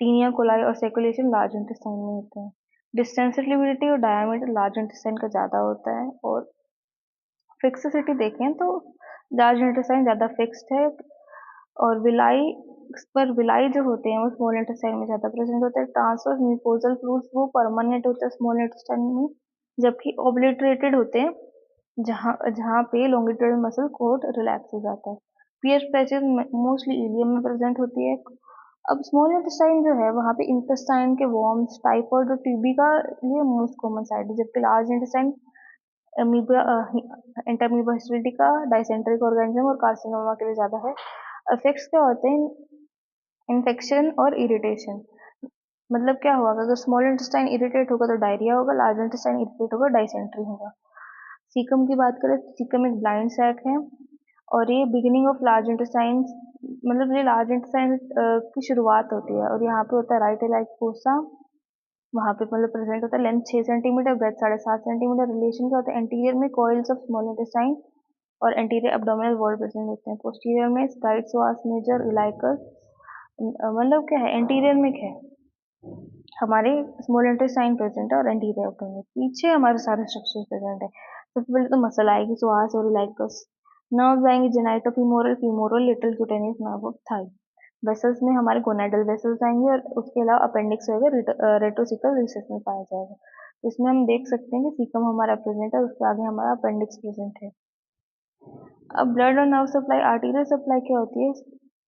टीनिया कोलाई और सर्कुलेशन लार्ज इंटेस्टाइन में होते हैं। डिस्टेंस लिबिडिटी और डायमीटर लार्ज इंटेस्टाइन का ज़्यादा होता है। और फिक्सिसिटी देखें तो लार्ज इंटेस्टाइन ज़्यादा फिक्स्ड है, और विलाई जो होते हैं वो स्मॉल इंटेस्टाइन में ज़्यादा प्रेजेंट होते हैं। ट्रांसवर्स म्यूकोजल फ्लूइड्स वो परमानेंट होता है स्मॉल इंटेस्टाइन में, जबकि ओब्लिटरेटेड होते हैं जहाँ जहाँ पे लॉन्गिट्यूडल मसल कोड रिलैक्स हो जाता है। पियर पैचेस मोस्टली इलियम में प्रेजेंट होती है। अब स्मॉल इंटेस्टाइन जो है वहाँ पे इंटेस्टाइन के वॉर्म्स, टाइफॉइड और टीबी का लिए मोस्ट कॉमन साइट है, जबकि लार्ज इंटेस्टाइन अमीबा, एंटामीबा हिस्टोरिटी का, डाइसेंट्रिक ऑर्गेनिज्म और कार्सिनोमा के लिए ज़्यादा है। इफेक्ट्स क्या होते हैं, इन्फेक्शन और इरिटेशन। मतलब क्या होगा, अगर स्मॉल इंटेस्टाइन इरिटेट होगा तो डायरिया होगा, लार्ज इंटेस्टाइन इरिटेट होगा डाइसेंट्री होगा। सीकम की बात करें तो सीकम एक ब्लाइंड सैक है, और ये बिगिनिंग ऑफ लार्ज इंटेस्टाइन, मतलब ये लार्ज इंटेस्टाइन की शुरुआत होती है, और यहाँ पे होता है राइट इलाइक फोसा, वहाँ पे मतलब प्रेजेंट होता है। Length 6 centimetre, breadth 7.5 centimetre. Relation क्या होता है, एंटीरियर में कॉइल्स ऑफ स्मॉल इंटेस्टाइन और एंटीरियर एब्डोमिनल वॉल प्रेजेंट होते हैं। पोस्टीरियर में राइट स्वास मेजर इलाइकस, मतलब क्या है, एंटीरियर में क्या है, हमारे स्मॉल इंटेस्टाइन प्रेजेंट है और एंटीरियर एब्डोमिनल, पीछे हमारे सारे स्ट्रक्चर प्रेजेंट है। सबसे पहले तो मसल आएगी, स्वास और इलाइकस। नर्व्स आएंगे, genitofemoral, femoral, lateral cutaneous nerve of thigh. Vessels में हमारे गोनाडल वेसल्स आएंगे, और उसके अलावा अपेंडिक्स होगा, रेट्रोसिकल रिसेस में पाया जाएगा। तो इसमें हम देख सकते हैं कि सीकम हमारा प्रेजेंट है, उसके आगे हमारा अपेंडिक्स प्रेजेंट है। अब ब्लड और नर्व सप्लाई, आर्टीरियल सप्लाई क्या होती है,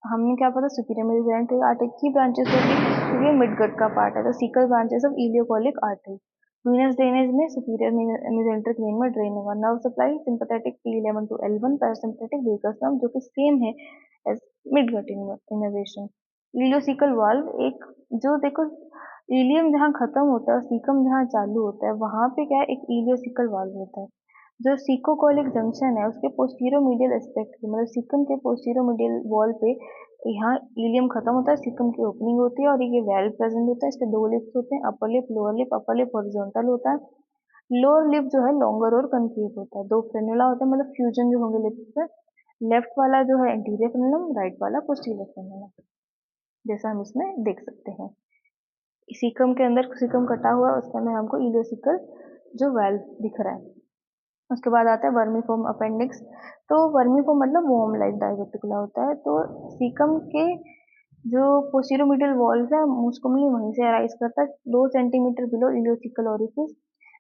हमने क्या पता, सुपीरियर मेसेंटेरिक आर्टरी की ब्रांचेस होगी क्योंकि मिडगट का पार्ट है, तो caecal branches of ileocolic artery. Venous drainage में सुपीरियर मेसेंटेरिक वेन में ड्रेन होगा। Nerve supply sympathetic T11 to L1, parasympathetic vagus nerve जो कि सेम है as midgut innervation. Ileocaecal valve, एक जो देखो इलियम जहाँ खत्म होता है और सीकम जहाँ चालू होता है वहां पे क्या है, एक इलियोसिकल वाल्व होता है। जो सीकोकोलिक जंक्शन है उसके पोस्टीरियर मीडियल एस्पेक्ट पे, मतलब सीकम के पोस्टीरियर मीडियल वॉल पे, यहाँ इलियम खत्म होता है, सीकम की ओपनिंग होती है, और ये वेल प्रेजेंट होता है। इसके दो लिप्स होते हैं, upper lip, lower lip. Upper lip horizontal होता है, लोअर लिप जो है लॉन्गर और कंकेव होता है। दो फ्रेनुला होता है, मतलब फ्यूजन जो होंगे लिप्स पे। लेफ्ट वाला जो है एंटीरियर फ्रेनुलम, राइट वाला पोस्टीरियर फ्रेनुलम, जैसा हम इसमें देख सकते हैं। सीकम के अंदर सीकम कटा हुआ है, उसके अंदर हमको इलियोसिकल जो वेल्व दिख रहा है। उसके बाद आता है वर्मीफॉर्म अपेंडिक्स। तो वर्मीफॉर्म मतलब वॉर्म लाइक डाइवर्टिकुला होता है। तो सीकम के जो पोस्टीरियर मीडियल वॉल्स है मोस्ट कॉमनली वहीं से अराइज करता है, 2 centimetre below ileocaecal orifice.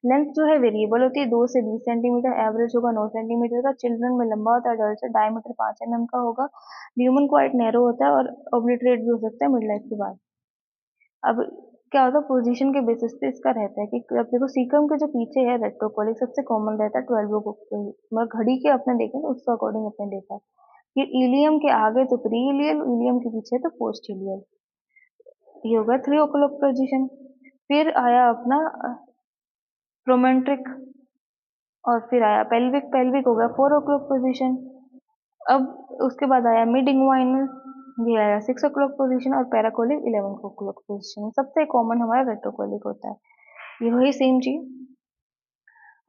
Length जो है वेरिएबल होती है, 2 से 20 सेंटीमीटर, एवरेज होगा 9 सेंटीमीटर का। चिल्ड्रन में लंबा होता है, अडल्ट से डायमीटर 5 mm का होगा। ल्यूमन क्वाइट नैरो होता है और ओब्लिटरेट भी हो सकता है मिड लाइफ के बाद। अब क्या होता है, पोजीशन के बेसिस पे इसका रहता है कि अब देखो सीकम के जो पीछे है रेट्रोकोलिक सबसे कॉमन रहता है 12 मतलब घड़ी के अपने देखें तो उसके अकॉर्डिंग अपने देखा है। फिर इलियम के आगे तो प्री इलियल, इलियम के पीछे तो पोस्ट इलियल। ये होगा 3 o'clock पोजीशन। फिर आया अपना प्रोमेंट्रिक, और फिर आया पेल्विक, पेल्विक हो गया 4 o'clock पोजीशन। अब उसके बाद आया मिड इंग्वाइनल, ये आया 6 o'clock पोजीशन, और पैराकोलिक 11 o'clock पोजीशन। सबसे कॉमन हमारा रेट्रोकोलिक होता है। ये वही सेम चीज।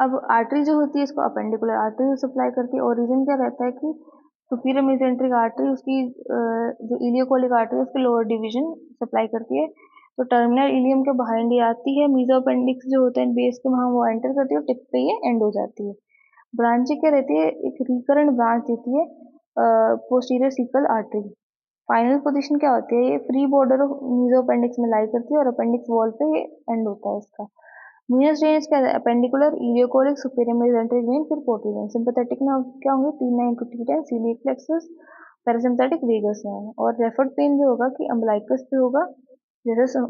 अब आर्टरी जो होती है इसको अपेंडिकुलर आर्टरी सप्लाई करती है। ओरिजिन क्या रहता है कि सुपीरियर मेसेंट्रिक आर्टरी उसकी जो इलियोकोलिक आर्टरी है उसके लोअर डिवीजन सप्लाई करती है। तो टर्मिनल इलियम के बिहाइंड ये आती है। मीजो अपेंडिक्स जो होते हैं बेस के वहाँ वो एंटर करती है और टिप पे ये एंड हो जाती है। ब्रांचिंग क्या रहती है, एक रिकरेंट ब्रांच देती है posterior caecal artery. Final position क्या होती है, ये free border of mesoappendix में लाई करती है और अपेंडिक्स वॉल पे ये एंड होता है इसका। वीनस ड्रेनेज क्या है, appendicular, ileocolic, superior mesenteric vein, फिर पोर्टल वेन। सिंपैथेटिक में क्या होंगे, T9 to T10, coeliac plexus, parasympathetic vagus vein. और रेफर्ड पेन जो होगा कि अम्बलाइकस पे होगा, जैसे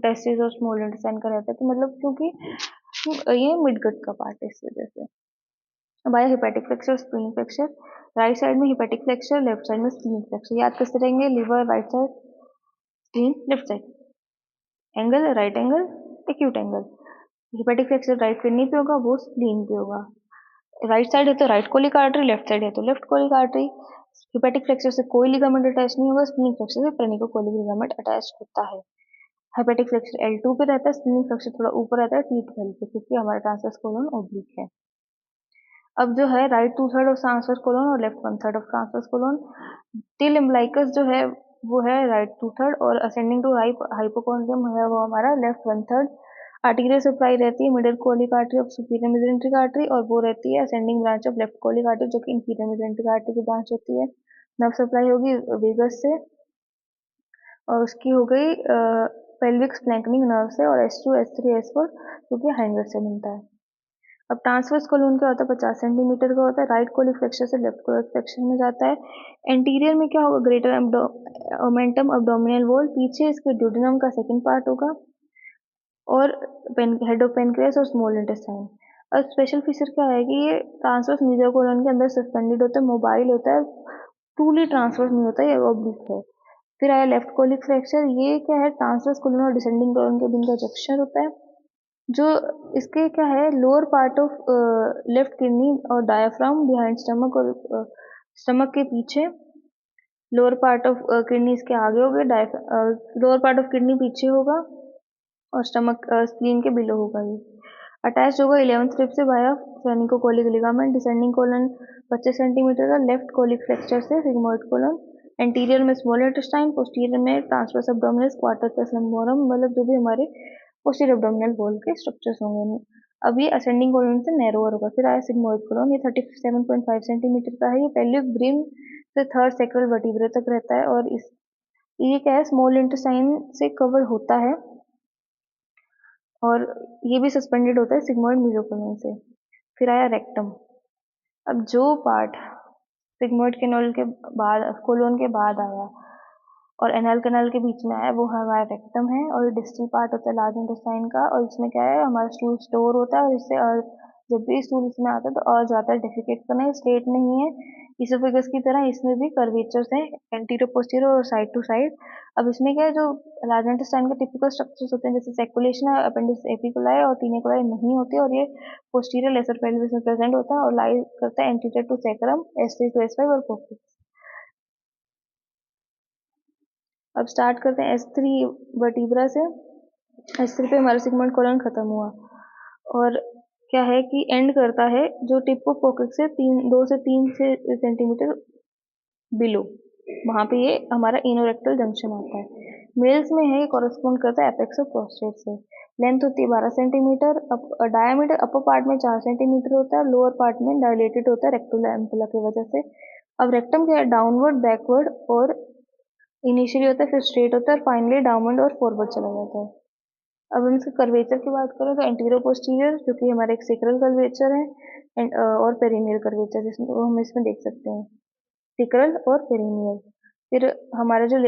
टेस्टिस और स्मॉल इंटेस्टाइन का रहता है, कि मतलब क्योंकि ये मिडगट का पार्ट है इस वजह से। Bio hepatic flexor, splenic flexor, right side में हिपैटिक फ्लेक्सर, लेफ्ट साइड में स्प्लीनिक फ्लेक्सर। याद कैसे रहेंगे, liver right side, spleen left side, angle right angle, acute angle. Hepatic flexor right kidney पे होगा, वो स्प्लीन पे होगा। राइट साइड है तो right colic artery, left side है तो left colic artery. Hepatic fracture से कोई लिगामेंट अटैच नहीं होगा, स्प्लीनिक फ्रैक्चर से पेनिकोकोलिक लिगामेंट अटैच होता है। हेपेटिक फ्रैक्चर L2 पे रहता है, स्प्लीनिक फ्रैक्चर थोड़ा ऊपर रहता है T12 पे, क्योंकि हमारा ट्रांसवर्स कोलन ओब्लिक है। अब जो है राइट 2/3 ऑफ ट्रांसवर्स कोलन और left 1/3 of transverse colon. Till umbilicus जो है वो है राइट 2/3 और असेंडिंग टू हाइपोकॉन्ड्रियम है वो हमारा लेफ्ट 1/3। आर्टीरियल सप्लाई रहती है middle colic artery of superior mesenteric artery और वो रहती है ascending branch of left colic artery जो कि इंफीरियर मेसेंट्रिक आर्टरी की ब्रांच होती है। नर्व सप्लाई होगी वेगस से और उसकी हो गई पेल्विक स्प्लैंकनिंग नर्व से और S2 S3 S4 जो कि हाइंगर से मिलता है। अब ट्रांसवर्स कोलन क्या होता है 50 सेंटीमीटर का होता है, राइट कोलिक फ्रैक्चर से लेफ्ट कोलिक फ्रैक्चर में जाता है। एंटीरियर में क्या होगा ग्रेटर ओमेंटम अब्डोमिनल वॉल, पीछे इसके ड्यूडेनम का सेकंड पार्ट होगा और हेड ऑफ पेनक्रियास और स्मॉल इंटेस्टाइन। अब स्पेशल फीचर क्या है कि ये ट्रांसवर्स मीडियल कोलन के अंदर सस्पेंडेड होता है, मोबाइल होता है, ट्रूली ट्रांसवर्स नहीं होता है, ये ऑब्लिक है। फिर आया लेफ्ट कोलिक फ्रैक्चर, ये क्या है ट्रांसवर्स कोलन और डिसेंडिंग कोलन के बीच का जंक्शन होता है। जो इसके क्या है lower part of left kidney और डायाफ्राम बिहाइंड स्टमक और स्टमक के पीछे, लोअर पार्ट ऑफ किडनी इसके आगे हो गए, लोअर पार्ट ऑफ किडनी पीछे होगा और स्टमक स्प्लीन के बिलो होगा। ये अटैच होगा 11th रिब से via phrenicocolic ligament. Descending colon 25 centimetre का लेफ्ट कोलिक फ्रैक्चर से सिग्मोइड कोलन। एंटीरियर में स्मॉल इंटेस्टाइन, पोस्टीरियर में transverse abdominal quadratus plus lumborum, मतलब जो भी हमारे पोस्टीरियर एब्डोमिनल वॉल के स्ट्रक्चर्स होंगे। अब ये असेंडिंग कोलन से नैरोअर होगा। फिर आया सिग्मोइड कोलन, ये 37.5 सेंटीमीटर का है। ये पेल्विक ब्रिम से थर्ड सैक्रल वर्टिब्रे तक रहता है और ये क्या है स्मॉल इंटेस्टाइन से कवर होता है और ये भी सस्पेंडेड होता है सिग्मोइड मेसोकोलन से। फिर आया रेक्टम। अब जो पार्ट सिग्मोइड कैनाल के बाद कोलन के बाद आया और एनल कैनाल के बीच में आया वो हमारा रेक्टम है और डिस्टल पार्ट होता है लार्ज इंटेस्टाइन का और इसमें क्या है हमारा स्टूल स्टोर होता है और इससे और जब भी स्टूल इसमें आता है तो और ज़्यादा डिफिकेट करना है, स्ट्रेट नहीं है इसोफेगस की तरह, इसमें भी कर्वेचर्स हैं एंटीरियर पोस्टीरियर और साइड टू साइड। अब इसमें क्या है जो लार्ज इंटेस्टाइन के टिपिकल स्ट्रक्चर्स होते हैं जैसे सर्कुलेशन है, अपेंडिक्स एपिकुलाई और टीनिकुलाई नहीं होते और ये पोस्टीरियर लेसर पेल्विस में प्रेजेंट होता है और लाई करता है anterior to sacrum S3 to S5 और कोक्सिक्स। अब स्टार्ट करते हैं S3 वर्टिब्रा से। S3 पे हमारा सिग्मोइड कोलन खत्म हुआ और क्या है कि एंड करता है जो टिप ऑफ कोक्सिक्स से 2 से 3 सेंटीमीटर बिलो, वहाँ पे ये हमारा इनोरेक्टल जंक्शन आता है। मेल्स में है ये कॉरेस्पॉन्ड करता है एपेक्स ऑफ प्रोस्टेट से। लेंथ होती है 12 सेंटीमीटर, डायमीटर अपर पार्ट में 4 सेंटीमीटर होता है, लोअर पार्ट में डायलेटेड होता है रेक्टल एम्पुला की वजह से। अब रेक्टम क्या है डाउनवर्ड बैकवर्ड और इनिशियली होता है फिर स्ट्रेट होता है और फाइनली डाउनवर्ड और फॉरवर्ड चला जाता है। अब हम इसके कर्वेचर की बात करें तो एंटीरियर पोस्टीरियर जो कि हमारे एक सेक्रल कर्वेचर है और पेरिनियल कर्वेचर जिसमें वो हम इसमें देख सकते हैं सेक्रल और पेरिनियल। फिर हमारे जो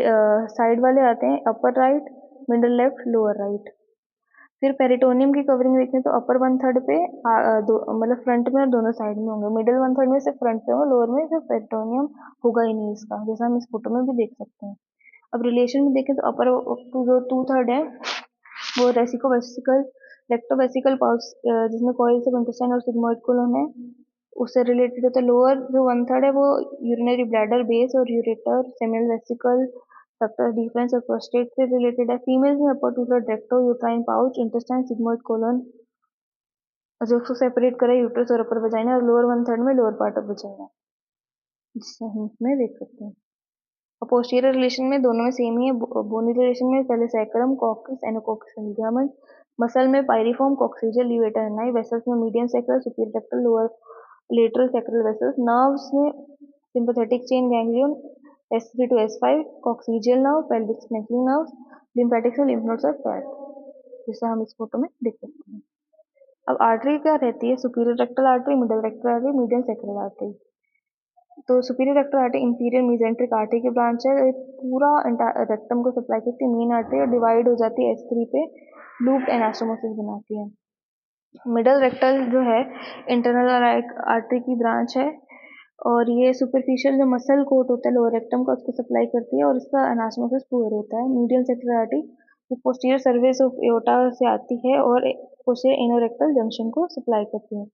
साइड वाले आते हैं upper right, middle left, lower right. फिर पेरिटोनियम की कवरिंग देखें तो अपर 1/3 पे मतलब फ्रंट में और दोनों साइड में होंगे, मिडिल 1/3 में सिर्फ फ्रंट पे होगा, लोअर में सिर्फ पेरिटोनियम होगा ही नहीं इसका, जैसा हम इस फोटो में भी देख सकते हैं। अब रिलेशन में देखें तो अपर जो 2/3 है वो रेसिको-वेसिकल रेक्टो-वेसिकल पाउच जिसमें कॉइल्स ऑफ इंटेस्टाइन और सिग्मोइड कोलन है उससे रिलेटेड होता है। लोअर जो 1/3 है वो यूरिनरी ब्लैडर बेस और ureter seminal vesicle ductus difference और प्रोस्टेट से रिलेटेड है। फीमेल्स में अपर 2/3 recto uterine pouch intestine sigmoid colon जो उसको सेपरेट करे यूट्रस और अपर वजाइना और लोअर 1/3 में लोअर पार्ट ऑफ वजाइना, जिससे हम इसमें देख सकते हैं। और पोस्टीरियर रिलेशन में दोनों में सेम ही है। बोनी रिलेशन में पहले sacrum coccyx anococcygeal ligament, muscle में piriformis coccygeus levator ani, vessels में median sacral superior rectal lower lateral sacral vessels, nerves में sympathetic chain ganglion S3 to S5 coccygeal nerve, pelvic splanchnic nerves, lymphatics में lymph nodes और fat, जैसा हम इस photo में देख सकते हैं। अब आर्टरी क्या रहती है superior rectal artery, middle rectal artery, median sacral artery. तो superior rectal artery inferior mesenteric artery की ब्रांच है, ये पूरा रेक्टम को सप्लाई करती है मेन आर्टरी और डिवाइड हो जाती है S3 पे, लूप एनास्टोमोसिस बनाती है। मिडल रेक्टल जो है इंटरनल आर्टरी की ब्रांच है और ये सुपरफिशियल जो मसल कोट होता है लोअर रेक्टम का उसको सप्लाई करती है और इसका एनास्टोमोसिस पुअर होता है। Medium sector artery posterior surface of aorta से आती है और पोस्टीरियर इनोरेक्टल जंक्शन को सप्लाई करती है।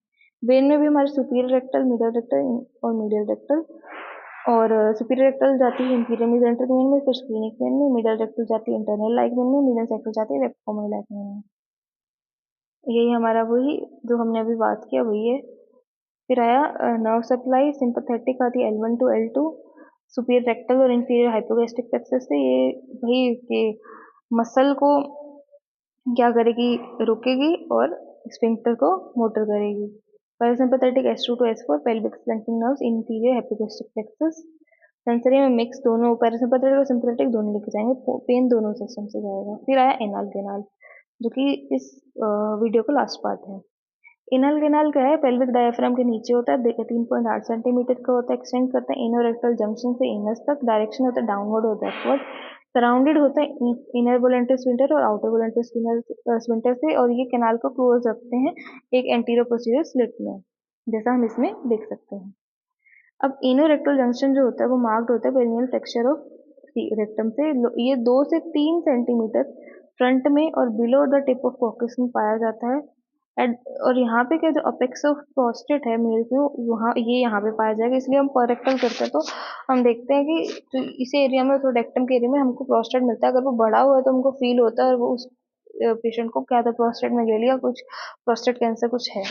वेन में भी हमारे सुपीरियर रेक्टल, मिडल रेक्टल और मीडियल रेक्टल और सुपीरियर रेक्टल जाती है इंफीरियर मेसेंटेरिक वेन में, फिर स्क्लेनिक वेन में, मिडल रेक्टल जाती है इंटरनल लाइक वेन में, मीडियम रेक्टल जाती है रेक्टोकोमल लाइक वेन में। यही हमारा वही जो हमने अभी बात किया वही है। फिर आया नर्व सप्लाई, सिंपैथेटिक आती है L1 to L2, superior rectal और इंफीरियर हाइपोगैस्ट्रिक प्लेक्सस से। ये वही कि मसल को क्या करेगी, रोकेगी और स्फिंक्टर को मोटर करेगी। Parasympathetic S2 to S4, pelvic splanchnic nerves, inferior hypogastric plexus. Sensory में मिक्स दोनों, पैरासिम्पैथेटिक और सिम्पैथेटिक दोनों लेके जाएंगे, पेन दोनों सिस्टम से जाएगा। फिर आया एनाल कैनाल, जो कि इस वीडियो का लास्ट पार्ट है। एनल कैनाल क्या है, पेल्विक डायफ्राम के नीचे होता है, 3.8 सेंटीमीटर का होता है, एक्सटेंड करता है इनोरेक्टल जंक्शन से एनस तक, डायरेक्शन होता है डाउनवर्ड और बैकवर्ड, सराउंडेड होता है इनर वोलेंट्री स्फिंक्टर और आउटर वोलेंट्री स्फिंक्टर से, और ये कैनाल को क्लोज रखते हैं एक एंटीरियर पोस्टीरियर स्लिट में, जैसा हम इसमें देख सकते हैं। अब इनोरेक्टल जंक्शन जो होता है वो मार्क्ड होता है पेरिनियल फ्लेक्सर ऑफ रेक्टम से। ये 2 से 3 सेंटीमीटर फ्रंट में और below the tip of caucus में पाया जाता है। और यहाँ पे क्या, जो अपेक्स ऑफ प्रोस्टेट है मेल में, वहाँ ये यहाँ पे पाया जाएगा, इसलिए हम कोरेक्टल करते हैं तो हम देखते हैं कि जो इस एरिया में, तो रेक्टम के एरिया में हमको प्रोस्टेट मिलता है। अगर वो बड़ा हुआ है तो हमको फील होता है, और वो उस पेशेंट को क्या था, प्रोस्टेट में ले लिया, कुछ प्रोस्टेट कैंसर कुछ है।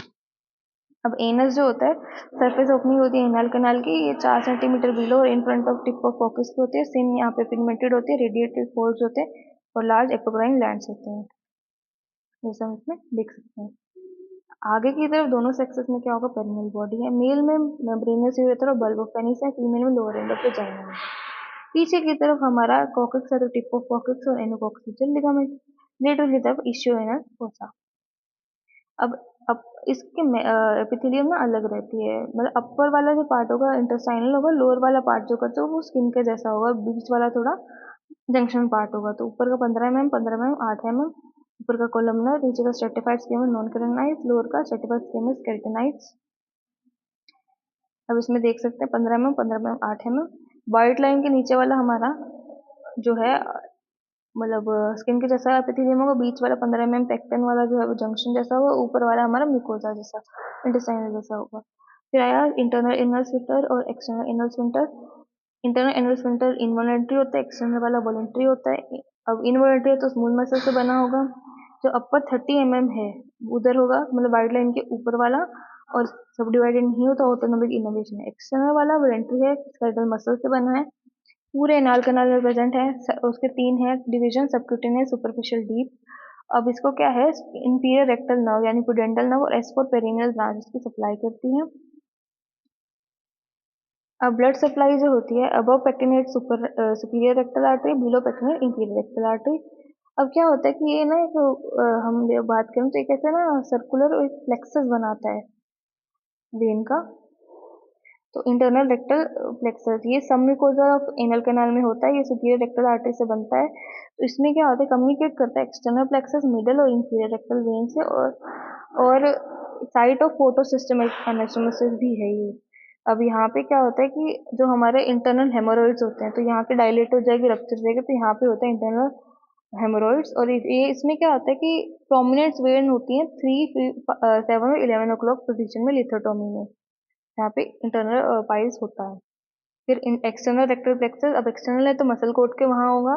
अब एनस जो होता है, सरफेस ओपनिंग होती है एनल कैनाल की, ये 4 सेंटीमीटर बिलो और in front of tip of focus पे होती है, सिन यहाँ पे पिगमेंटेड होती है, रेडिएटेड फोल्ड्स होते हैं और लार्ज एपोक्राइन ग्लैंड्स होते हैं, जैसा हम इसमें देख सकते हैं। आगे की तरफ दोनों सेक्सेस में क्या होगा, पेरिनियल बॉडी है, मेल में मेम्ब्रेनस यूरेथ्रा और बल्ब ऑफ पेनिस है, फीमेल में लोअर एंड ऑफ वजाइना है। पीछे की तरफ हमारा कॉकक्स है, तो टिप ऑफ कॉकक्स और एनोकॉक्सियल लिगामेंट, लेटर की तरफ इश्यूएनल फोसा। अब इसके एपिथेलियम ना अलग रहती है, मतलब अपर वाला जो पार्ट होगा इंटेस्टाइनल होगा, लोअर वाला पार्ट जो करते हो वो स्किन के जैसा होगा, बीच वाला थोड़ा जंक्शन पार्ट होगा। तो ऊपर का 15 mm, 15 mm, 8 mm, ऊपर का कोलमनर, नीचे का stratified squamous non keratinised, lower का स्ट्रेटिफाइड स्क्वेमस केराटिनाइज्ड। अब इसमें देख सकते हैं 15 mm, 15 mm, 8 mm। White line के नीचे वाला हमारा जो है, मतलब स्किन के जैसा एपिथेलियम होगा, बीच वाला 15 mm पेक्टन वाला जो है वो जंक्शन जैसा होगा, ऊपर वाला हमारा म्यूकोसा जैसा, इंटेस्टाइनल जैसा होगा। फिर आया इंटरनल इनर स्फिंक्टर और external inner sphincter. Internal inner sphincter involuntary होता है, एक्सटर्नल वाला वॉलेंट्री होता है। अब इनवॉलेंट्री है तो स्मूथ मसल से बना होगा, जो अपर 30 mm है उधर होगा, मतलब वाइड लाइन के ऊपर वाला, और सब डिवाइडेड नहीं होता, ऑटोनोमिक इनोवेशन है। एक्सटर्नल वाला वॉलेंट्री है, स्केलेटल मसल से बना है, पूरे एनाल कैनाल में प्रेजेंट है, उसके 3 है डिवीजन, सबक्यूटेनियस, सुपरफिशियल, डीप। अब इसको क्या है, इंफीरियर रेक्टल नर्व यानी पुडेंटल नर्व और S4 पेरिनियल ब्रांच इसकी सप्लाई करती है। अब ब्लड सप्लाई जो होती है, above pectinate superior rectal artery, below pectinate inferior rectal artery. अब क्या होता है कि ये ना एक हम बात करें तो एक ऐसे ना सर्कुलर एक प्लेक्सस बनाता है वेन का। तो इंटरनल रेक्टल प्लेक्सस ये सबम्यूकोजा ऑफ एनल कैनाल में होता है, ये सुपीरियर रेक्टल आर्टरी से बनता है। तो इसमें क्या होता है, कम्युनिकेट करता है एक्सटर्नल प्लेक्सस मिडल और इंफीरियर रेक्टल वेन से, और site of photo systemic anastomosis भी है ये। अब यहाँ पे क्या होता है कि जो हमारे इंटरनल हेमोरॉइड्स होते हैं, तो यहाँ पे डायलेट हो जाएगी, रप्चर हो जाएगी, तो यहाँ पे होता है इंटरनल हेमोरॉइड्स। और ये इसमें क्या होता है कि प्रोमिनेंट वेन होती है 3, 7 और 11 o'clock पोजिशन में लिथोटोमी में, यहाँ पे इंटरनल पाइल्स होता है। फिर एक्सटर्नल रेक्टल प्लेक्सस, अब एक्सटर्नल है तो मसल कोट के वहाँ होगा,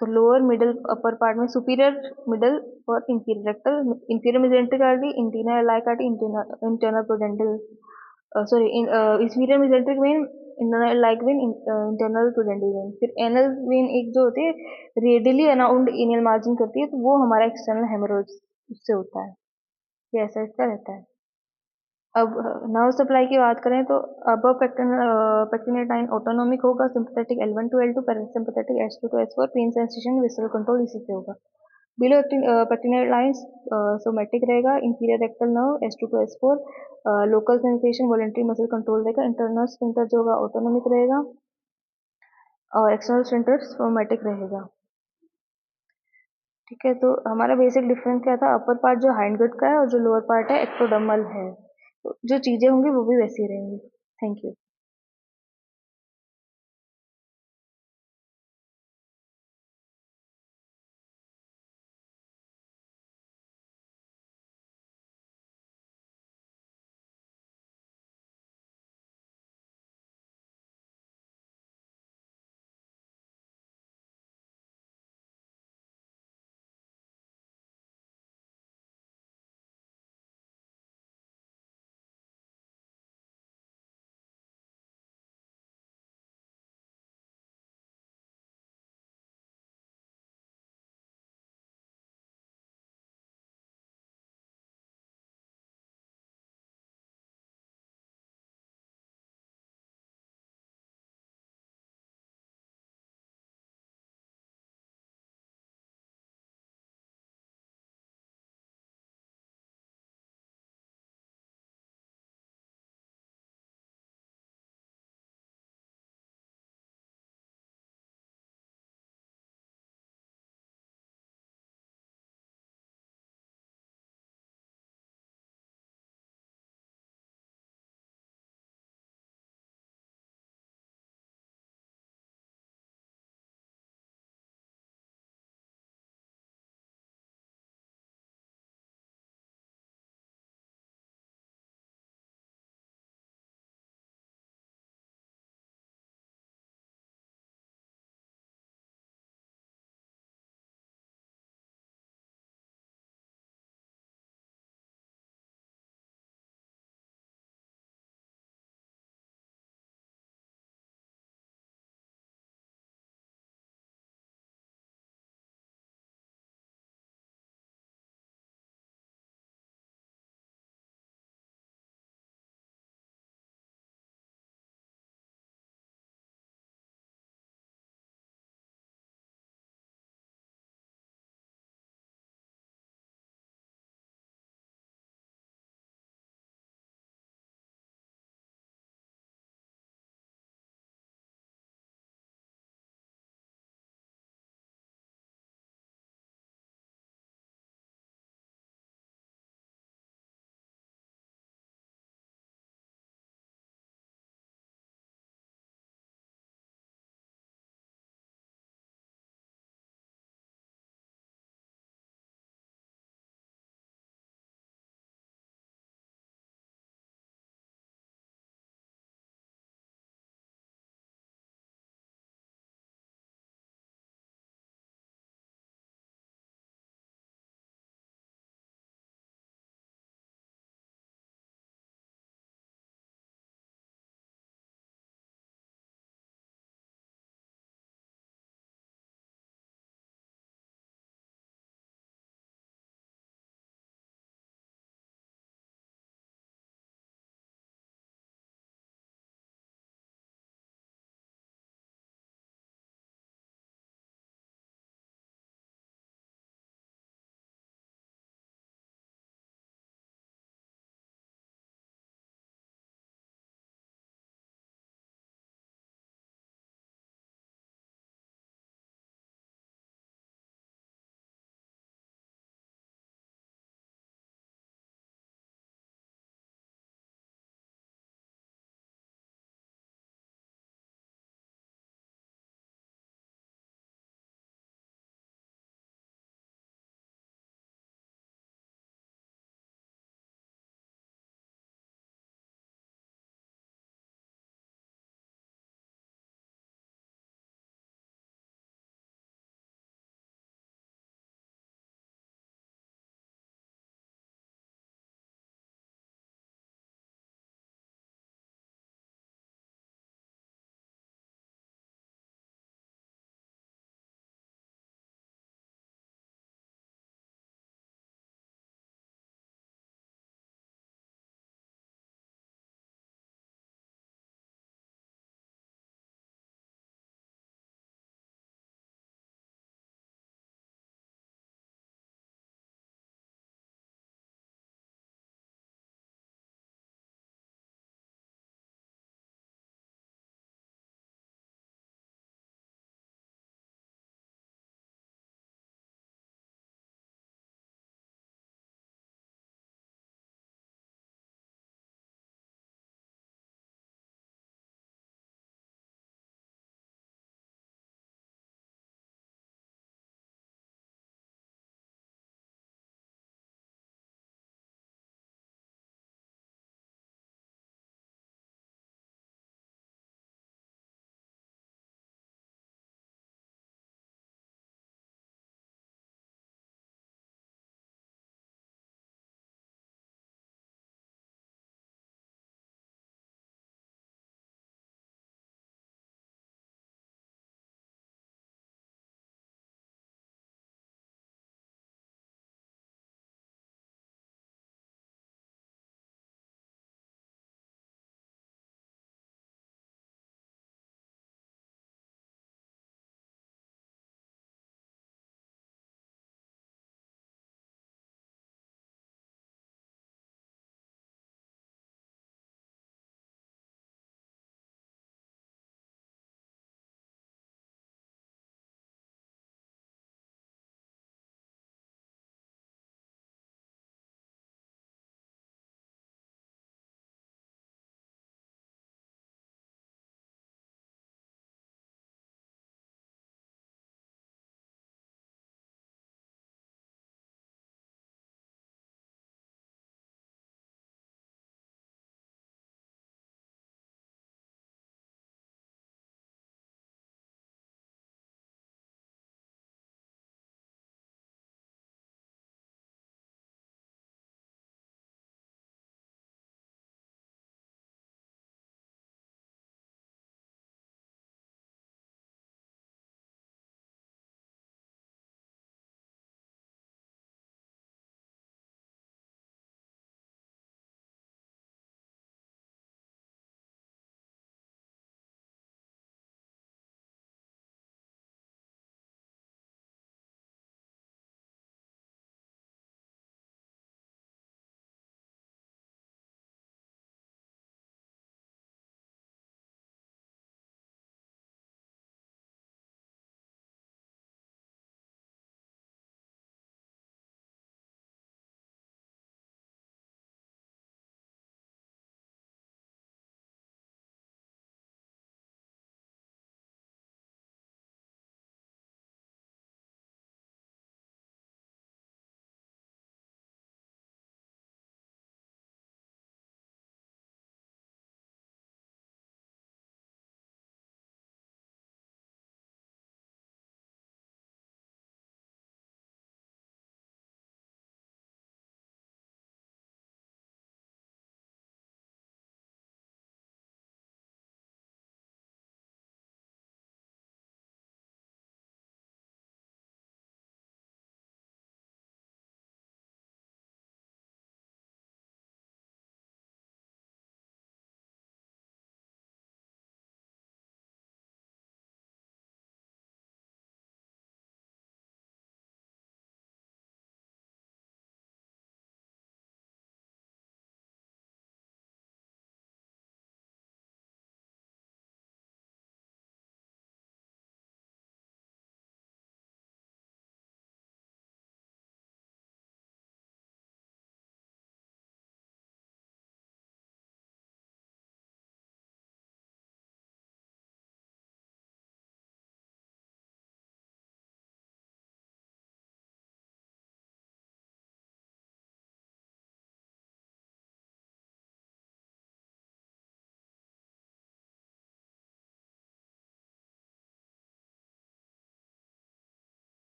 तो लोअर मिडल अपर पार्ट में सुपीरियर मिडल और inferior rectal, inferior mesenteric artery, internal iliac artery, internal pudendal, sorry inferior mesenteric vein, internal iliac vein, internal pudendal vein. फिर एनल वेन एक जो होती है रेडियली अराउंड एनियल मार्जिन करती है, तो वो हमारा एक्सटर्नल हेमोरॉइड उससे होता है, ये ऐसा इसका रहता है। अब नर्व सप्लाई की बात करें तो अब पेक्टिनेट लाइन ऑटोनोमिक होगा, sympathetic L1 to L2, parasympathetic S2 to S4, pain sensation visceral control इसी से होगा। बिलो पेक्टिनेट लाइन सोमैटिक रहेगा, inferior rectal nerve S2 to S4, local sensation voluntary muscle control रहेगा, इंटरनल स्फिंक्टर जो होगा autonomic रहेगा, और एक्सटर्नल स्फिंक्टर सोमैटिक रहेगा। ठीक है, तो हमारा बेसिक डिफरेंस क्या था, अपर पार्ट जो हाइंडगट का है और जो लोअर पार्ट है एक्टोडर्मल है, तो जो चीजें होंगी वो भी वैसी रहेंगी। Thank you.